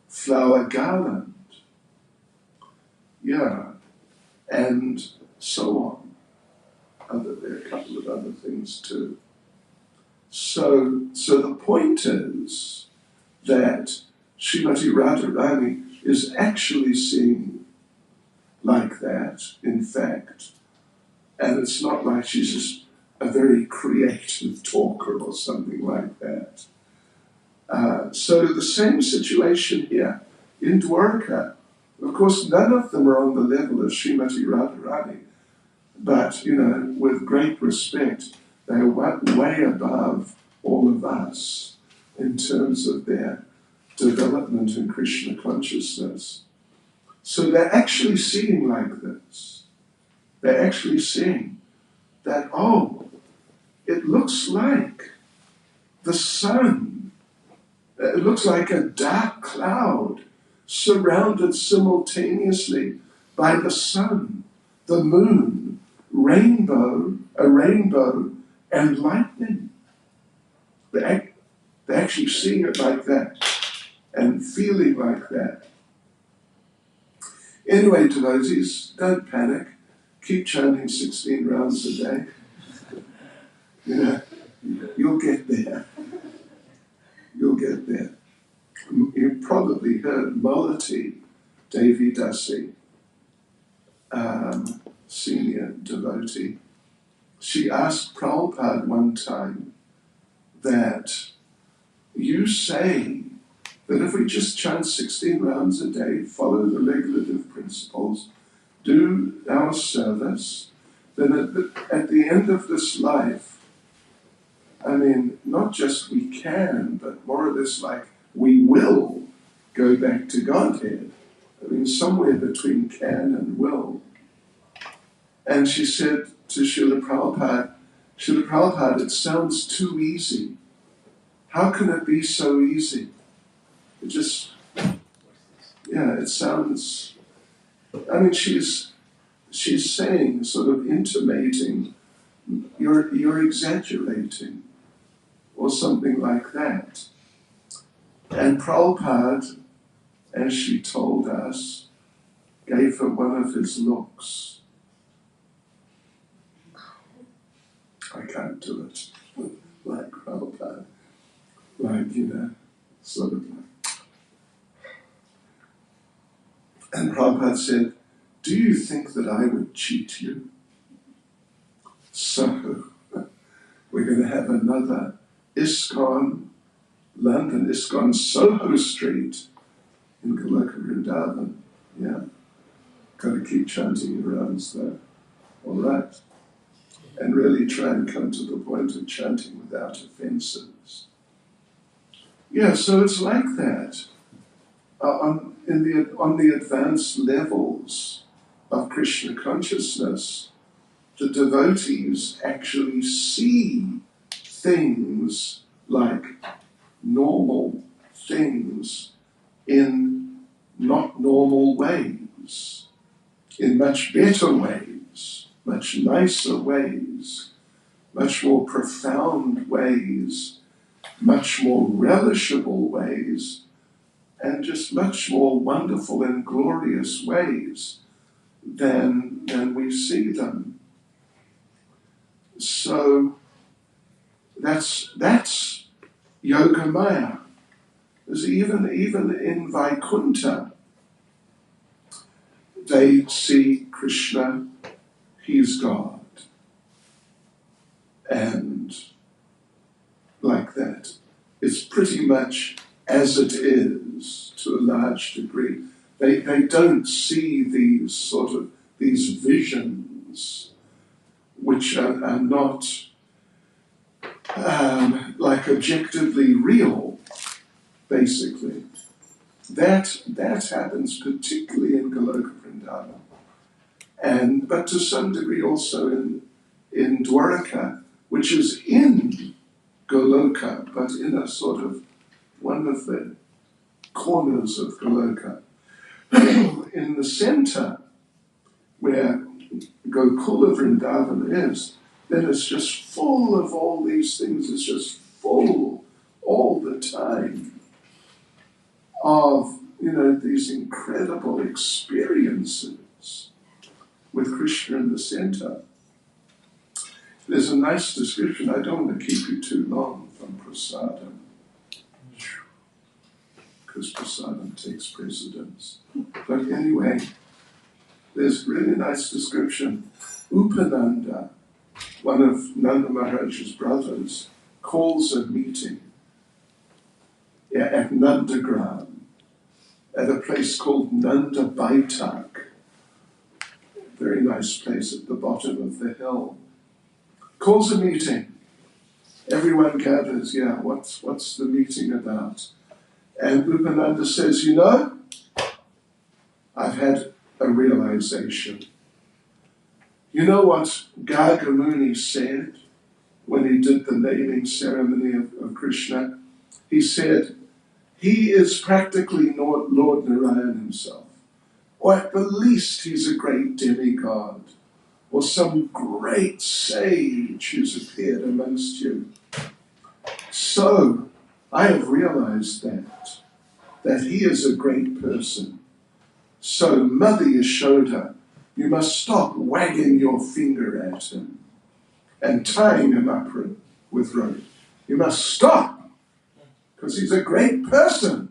flower garland. Yeah. and so on. There are a couple of other things too. So the point is that Srimati Radharani is actually seeing like that, in fact, and it's not like she's just a very creative talker or something like that. So the same situation here in Dwarka. Of course, none of them are on the level of Srimati Radharani, but, with great respect, they are way above all of us in terms of their development in Krishna consciousness. So they're actually seeing like this. They're actually seeing that, it looks like the sun. It looks like a dark cloud surrounded simultaneously by the sun, the moon, a rainbow, and lightning. They're actually seeing it like that and feeling like that. Anyway, devotees, don't panic. Keep chanting 16 rounds a day. You'll get there. You'll get there. You've probably heard Malati Devi Dasi, senior devotee. She asked Prabhupada one time that you say that if we just chant 16 rounds a day, follow the regulative principles, do our service, then at the end of this life, not just we can, but more or less like we will go back to Godhead. Somewhere between can and will. And she said to Srila Prabhupada, it sounds too easy. How can it be so easy? It sounds, she's saying, sort of intimating, you're exaggerating, or something like that. And Prabhupada, as she told us, gave her one of his looks. I can't do it like Prabhupada. Sort of like. And Prabhupada said, do you think that I would cheat you? So, we're going to have another Iskcon, London Iskcon, Soho Street in Goloka Vrindavan. Yeah. Got to keep chanting your rounds though. All right. And really try and come to the point of chanting without offences. Yeah, so it's like that. On the advanced levels of Krishna consciousness, the devotees actually see things like normal things in not normal ways, in much better ways, much nicer ways, much more profound ways, much more relishable ways, and just much more wonderful and glorious ways than we see them. So that's Yoga Maya. There's even in Vaikuntha, they see Krishna, he's God. And like that. It's pretty much as it is to a large degree. They don't see these visions which are not like objectively real, basically. That happens particularly in Goloka Vrindavan, but to some degree also in Dwarka, which is in Goloka, but in a sort of one of the corners of Goloka. In the center, where Gokula Vrindavan is, then it's just full of all these things. It's just full all the time of, these incredible experiences with Krishna in the center. There's a nice description, I don't want to keep you too long, from Prasadam, because Prasadam takes precedence. But anyway, there's a really nice description. Upananda, one of Nanda Maharaj's brothers, calls a meeting at Nandagram, at a place called Nanda Baitak. Very nice place at the bottom of the hill. Calls a meeting. Everyone gathers, what's the meeting about? And Upananda says, I've had a realization. You know what Gargamuni said when he did the naming ceremony of Krishna? He said, he is practically Lord Narayan himself. Or at the least he's a great demigod. Or some great sage who's appeared amongst you. So, I have realized that he is a great person. So, Mother Yashoda, you must stop wagging your finger at him and tying him up with rope. You must stop, because he's a great person.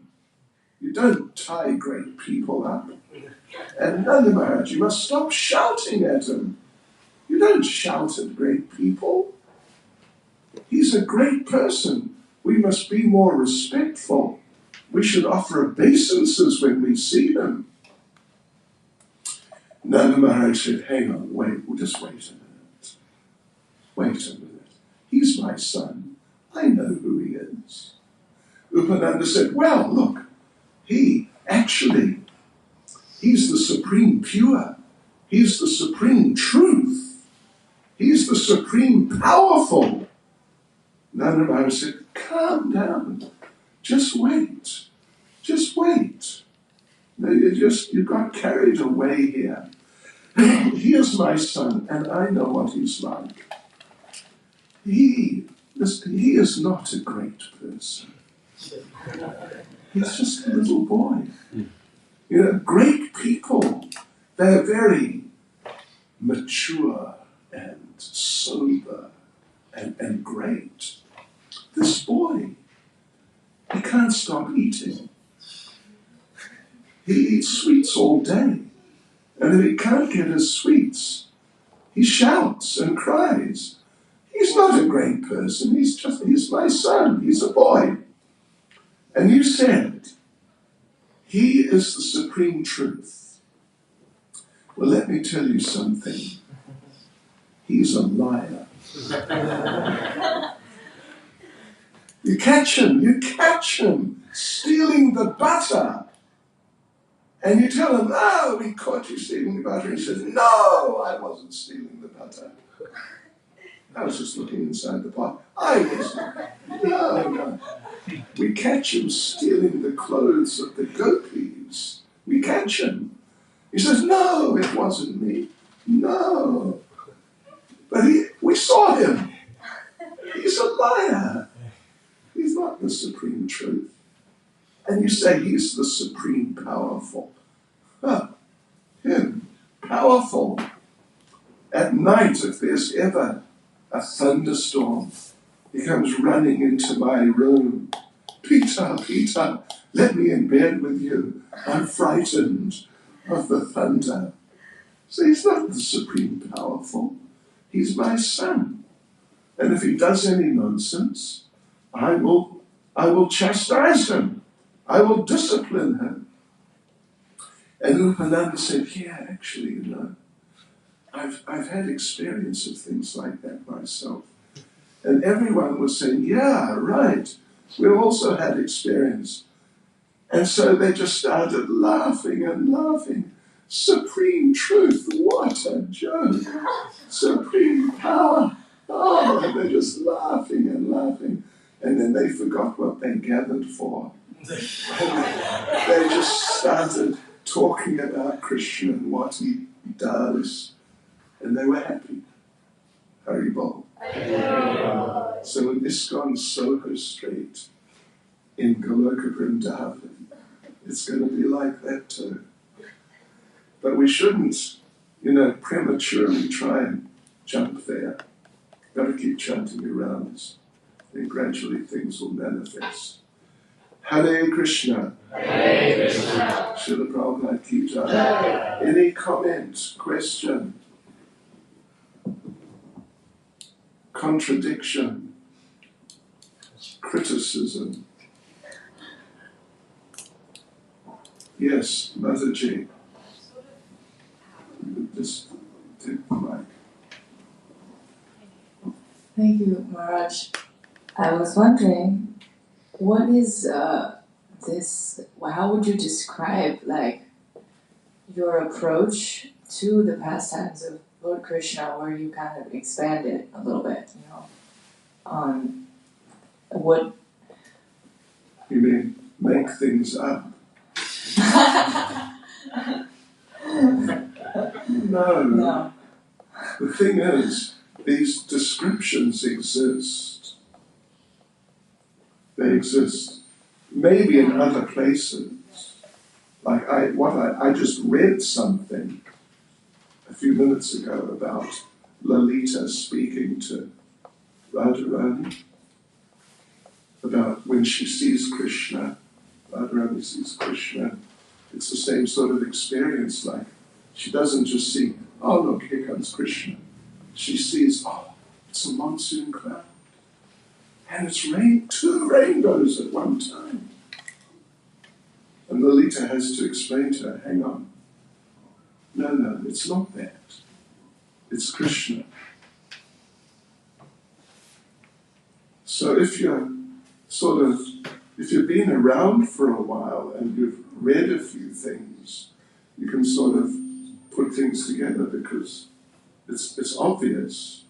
You don't tie great people up. And Nanda Maharaj, you must stop shouting at him. You don't shout at great people. He's a great person. We must be more respectful. We should offer obeisances when we see him. Nanda Maharaj said, hang on, just wait a minute. Wait a minute. He's my son. I know who he is. Upananda said, well, look, he's the supreme pure. He's the supreme truth. He's the supreme powerful. Nanda Maharaj said, calm down. Just wait. Just wait. No, you got carried away here. He is my son, and I know what he's like. He is not a great person. He's just a little boy. Great people, they're very mature and sober and great. This boy, he can't stop eating. He eats sweets all day. And if he can't get his sweets, he shouts and cries. He's not a great person. He's my son. He's a boy. And you said, he is the supreme truth. Well, let me tell you something. He's a liar. You catch him stealing the butter. And you tell him, oh, we caught you stealing the butter. And he says, no, I wasn't stealing the butter. I was just looking inside the pot. I wasn't. No. We catch him stealing the clothes of the gopis. We catch him. He says, no, it wasn't me. No. But we saw him. He's a liar. He's not the supreme truth. And you say he's the supreme powerful. Him, powerful. At night, if there's ever a thunderstorm, he comes running into my room. Peter, let me in bed with you. I'm frightened of the thunder. So he's not the supreme powerful. He's my son. And if he does any nonsense, I will chastise him. I will discipline him. And Upananda said, yeah, actually, I've had experience of things like that myself. And everyone was saying, yeah, right. We've also had experience. And so they just started laughing and laughing. Supreme truth, what a joke. Supreme power. Oh, and they're just laughing and laughing. And then they forgot what they gathered for. They just started talking about Krishna and what he does. And they were happy. Haribol. So in Iskcon Soho Street, in Goloka Vrindavan, it's going to be like that too. But we shouldn't prematurely try and jump there. Got to keep chanting your rounds. Then gradually things will manifest. Hare Krishna. Hare Krishna. Srila Prabhupada ki jai. Any comment, question, contradiction, criticism? Yes, Mataji. Just take the mic. Thank you, Maharaj. I was wondering, what is this? How would you describe your approach to the pastimes of Lord Krishna, where you kind of expand it a little bit, on what? You mean make things up? No. The thing is, these descriptions exist. They exist. Maybe in other places. Like I just read something a few minutes ago about Lalita speaking to Radharani about when she sees Krishna, Radharani sees Krishna. It's the same sort of experience, like she doesn't just see, oh look, here comes Krishna. She sees, oh, it's a monsoon cloud. And it's two rainbows at one time. And Lalita has to explain to her, hang on. No, it's not that. It's Krishna. So if you've been around for a while and you've read a few things, you can sort of put things together because it's obvious.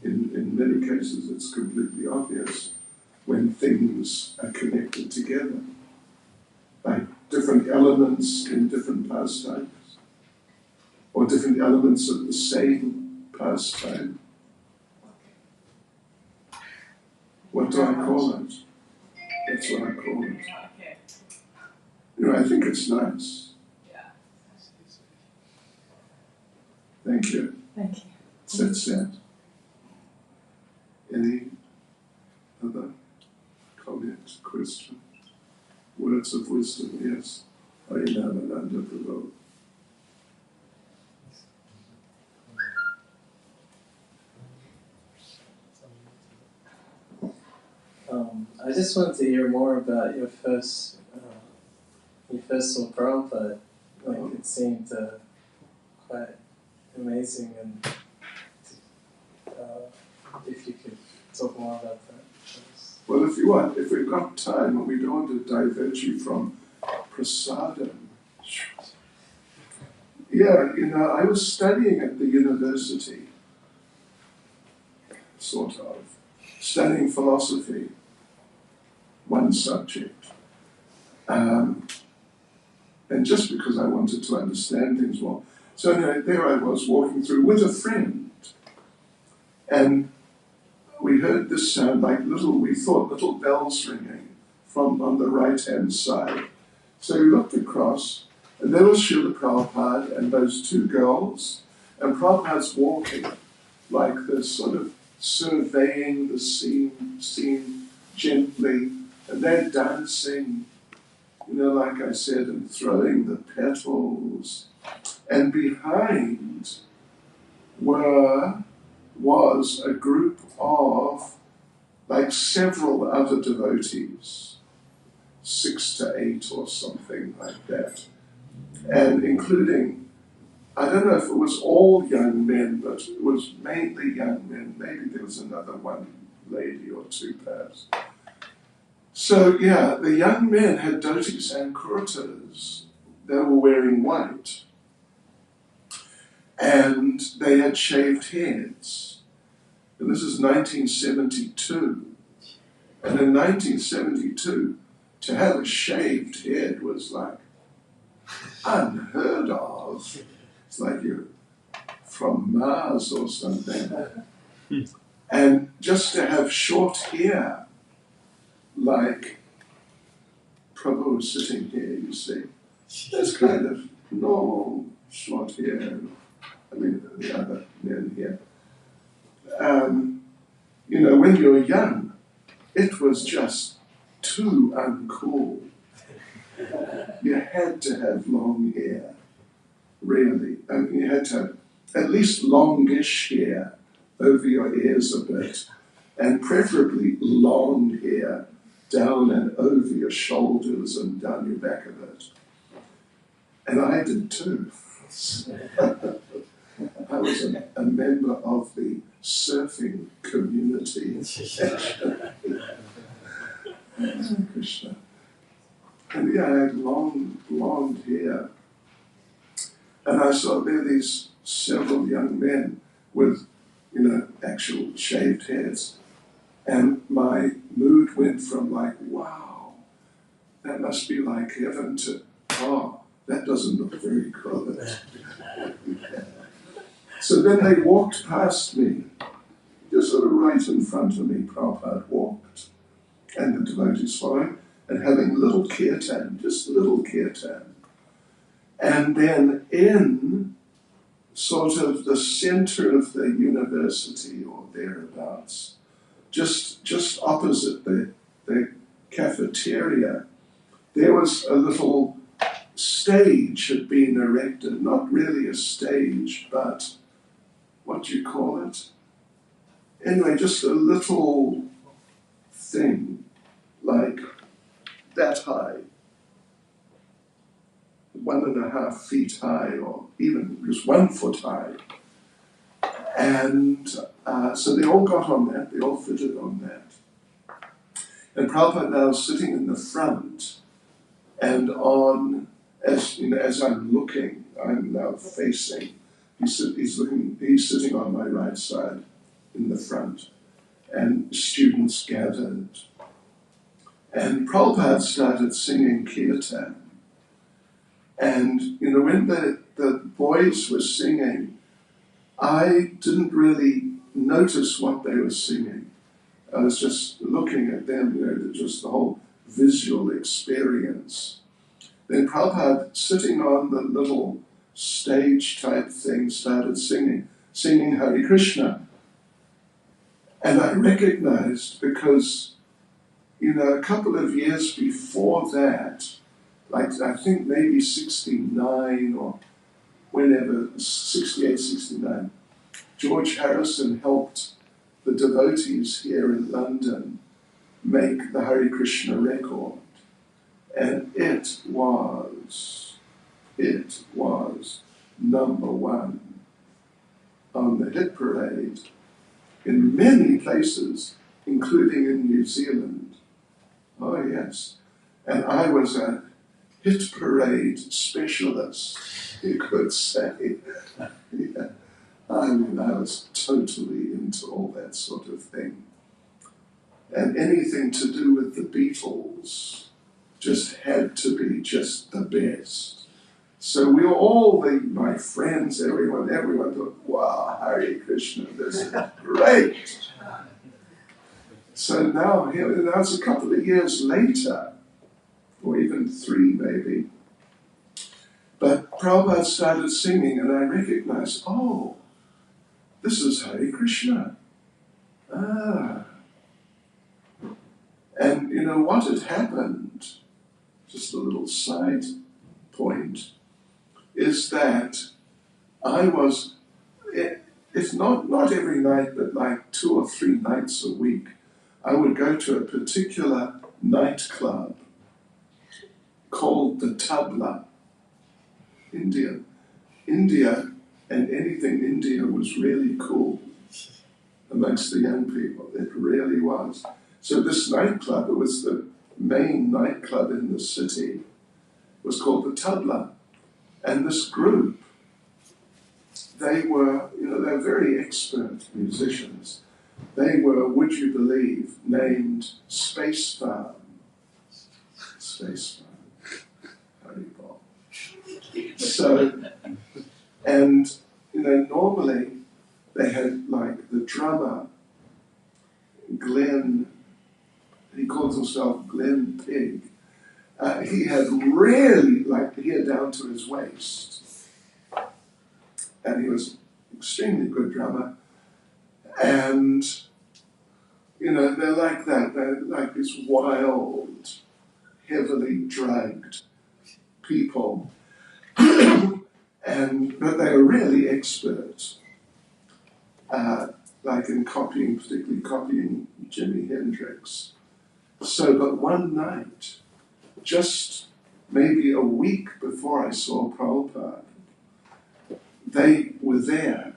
In many cases, it's completely obvious when things are connected together, like different elements in different pastimes, or different elements of the same pastime. What do I call it? That's what I call it. I think it's nice. Thank you. Thank you. That's it. Any other comments, questions, words of wisdom? Yes. Harinama Prabhu. I just wanted to hear more about your first saw Prabhupada. It seemed quite amazing, and if you could talk more about that. Well, if you want, if we've got time, and we don't want to divert you from prasadam. Yeah, I was studying at the university, sort of, studying philosophy, one subject. And just because I wanted to understand things more. So anyway, there I was walking through with a friend. And we heard this sound like we thought little bells ringing from on the right-hand side. So we looked across, and there was Srila Prabhupada and those two girls, and Prabhupada's walking like this, sort of surveying the scene gently, and they're dancing, like I said, and throwing the petals. And behind was a group of several other devotees, 6 to 8 or something like that. And including, I don't know if it was all young men, but it was mainly young men. Maybe there was another one lady or two perhaps. So yeah, the young men had dhotis and kurtas. They were wearing white. And they had shaved heads. And this is 1972. And in 1972, to have a shaved head was unheard of. It's like you're from Mars or something. And just to have short hair, like Prabhu sitting here, you see, that's kind of normal. short hair, I mean the other men here. When you're young, it was just too uncool. You had to have long hair, really. I mean, you had to have at least longish hair over your ears a bit, and preferably long hair down and over your shoulders and down your back a bit. And I did too. I was a member of the surfing community. Krishna. And yeah, I had long, blonde hair. And I saw there these several young men with, actual shaved heads. And my mood went from like, wow, that must be like heaven, to, oh, that doesn't look very good. So then they walked past me, just sort of right in front of me. Prabhupada walked, and the devotees following, and having little kirtan, just little kirtan. And then in sort of the center of the university or thereabouts, just opposite the cafeteria, there was a little stage had been erected. Not really a stage, but what do you call it? Anyway, just a little thing like that high, 1.5 feet high, or even just 1 foot high. And so they all got on that, they all fitted on that. And Prabhupada now is sitting in the front, and as I'm looking, I'm now facing, he's sitting on my right side in the front, and students gathered. And Prabhupada started singing kirtan. And, when the boys were singing, I didn't really notice what they were singing. I was just looking at them, just the whole visual experience. Then Prabhupada, sitting on the little stage type thing, started singing Hare Krishna. And I recognized, because, a couple of years before that, like I think maybe 69 or whenever, 68, 69, George Harrison helped the devotees here in London make the Hare Krishna record. And it was number one on the hit parade in many places, including in New Zealand. Oh yes. And I was a hit parade specialist, you could say. Yeah. I mean, I was totally into all that sort of thing. And anything to do with the Beatles just had to be just the best. So we were all, my friends, everyone thought, wow, Hare Krishna, this is great. So now it's a couple of years later, or even 3 maybe, but Prabhupada started singing, and I recognized, oh, this is Hare Krishna. And what had happened, just a little side point, is that I was, if not every night, but like 2 or 3 nights a week, I would go to a particular nightclub called the Tabla. India and anything India was really cool amongst the young people. It really was. So this nightclub, it was the main nightclub in the city, was called the Tabla. And this group, they were very expert musicians. They were, would you believe, named Space Farm. Space Farm. Haribol. So, and normally they had like the drummer, Glenn, he calls himself Glenn Pig. He had really like hair down to his waist. and he was an extremely good drummer. And, you know, they're like that. They're like these wild, heavily drugged people. But they were really experts, like in copying, particularly copying Jimi Hendrix. So, but one night, just maybe a week before I saw Prabhupada, they were there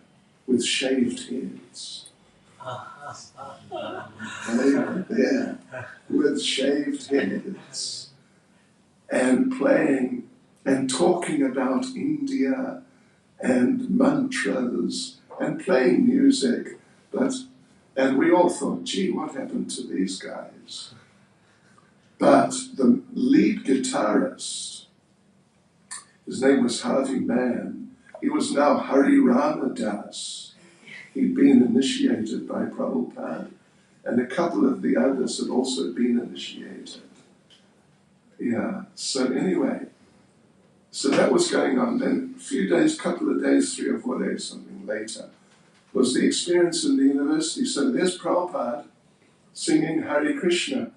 with shaved heads. They were there with shaved heads and playing and talking about India and mantras and playing music. And we all thought, gee, what happened to these guys? But the lead guitarist, his name was Harvey Mann, he was now Hari Rama Das. He'd been initiated by Prabhupada, and a couple of the others had also been initiated. Yeah, so anyway, so that was going on. Then a few days, couple of days, 3 or 4 days, something later, was the experience in the university. So there's Prabhupada singing Hare Krishna.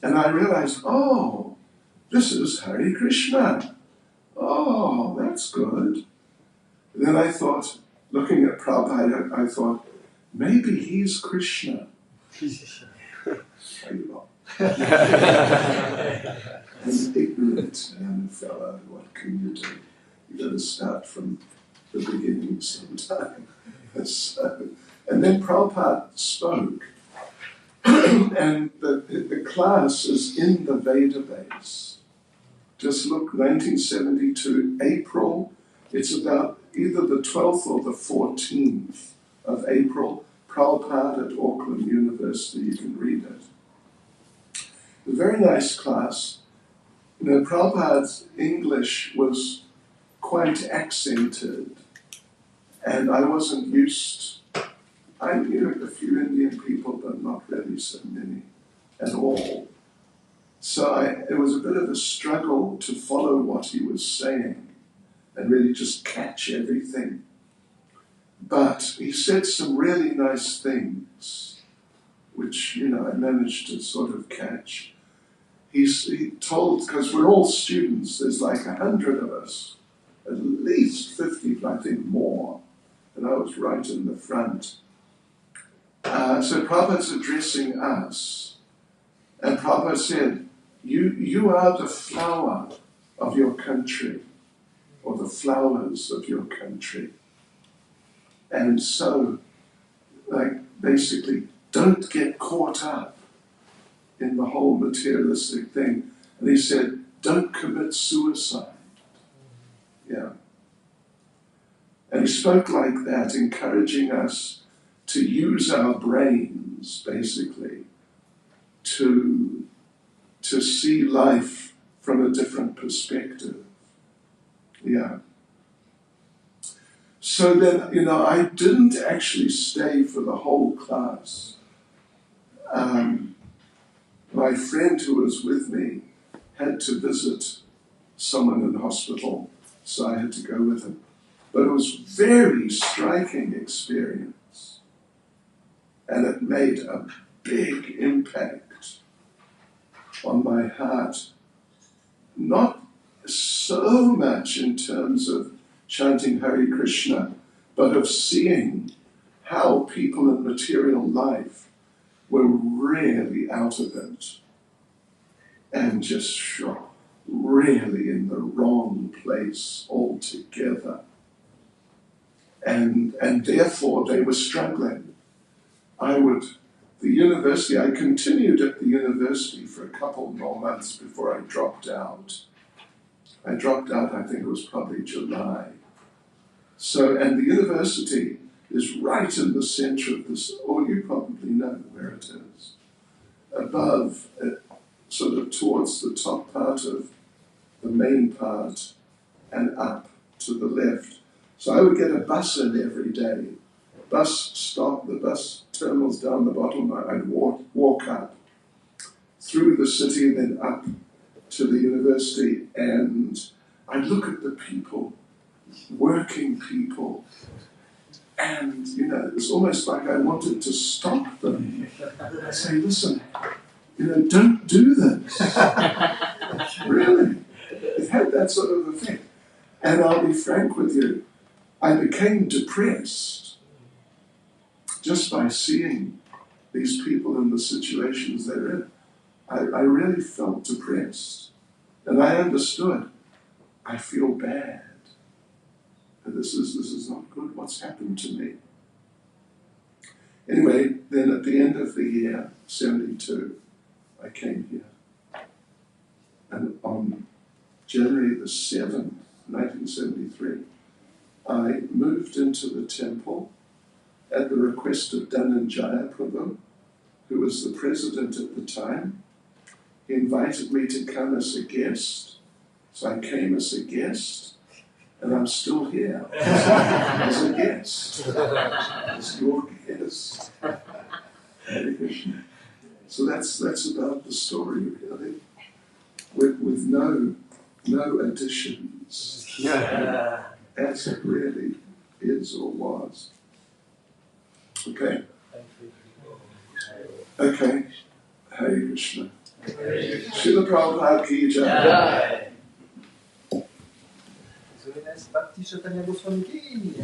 And I realized, oh, this is Hare Krishna. Oh, that's good. And then I thought, looking at Prabhupada, I thought, maybe he's Krishna. An ignorant young fellow, what can you do? You've got to start from the beginning sometime. And then Prabhupada spoke. And the class is in the database. Just look, 1972, April. It's about either the 12th or the 14th of April. Prabhupada at Auckland University, you can read it. A very nice class. You know, Prabhupada's English was quite accented, and I wasn't used. I knew a few Indian people, but not really so many at all. So it was a bit of a struggle to follow what he was saying and really just catch everything. But he said some really nice things, which, you know, I managed to sort of catch. He told, because we're all students, there's like 100 of us, at least 50, I think more, and I was right in the front. So Prabhupada's addressing us, and Prabhupada said, you are the flower of your country, or the flowers of your country. And so, like, basically, don't get caught up in the whole materialistic thing. And he said, don't commit suicide. Yeah. And he spoke like that, encouraging us to use our brains, basically, to see life from a different perspective. Yeah. So then, you know, I didn't actually stay for the whole class. My friend who was with me had to visit someone in the hospital, so I had to go with him. But it was a very striking experience, and it made a big impact on my heart. Not so much in terms of chanting Hare Krishna, but of seeing how people in material life were really out of it and just really in the wrong place altogether. And therefore they were struggling. I continued at the university for a couple more months before I dropped out. I dropped out, I think it was probably July. So, and the university is right in the center of this, or you probably know where it is. Above, sort of towards the top part of the main part and up to the left. So I would get a bus in every day. Bus stop, the bus terminals down the bottom, I'd walk up through the city and then up to the university, and I'd look at the people working people. And, you know, it was almost like I wanted to stop them. I say, listen, you know, don't do this. Really. It had that sort of effect. And I'll be frank with you, I became depressed just by seeing these people in the situations they're in. I really felt depressed. And I understood, I feel bad. And this is not good, what's happened to me. Anyway, then at the end of the year, 72, I came here. And on January the 7th, 1973, I moved into the temple at the request of Dhananjaya Prabhu, who was the president at the time. He invited me to come as a guest, so I came as a guest, and I'm still here as a guest, as your guest. So that's about the story, really, with no additions, as it really is or was. Okay. Okay. Hare Krishna. Srila Prabhupada ki jai. Bhakti Chaitanya Goswami ki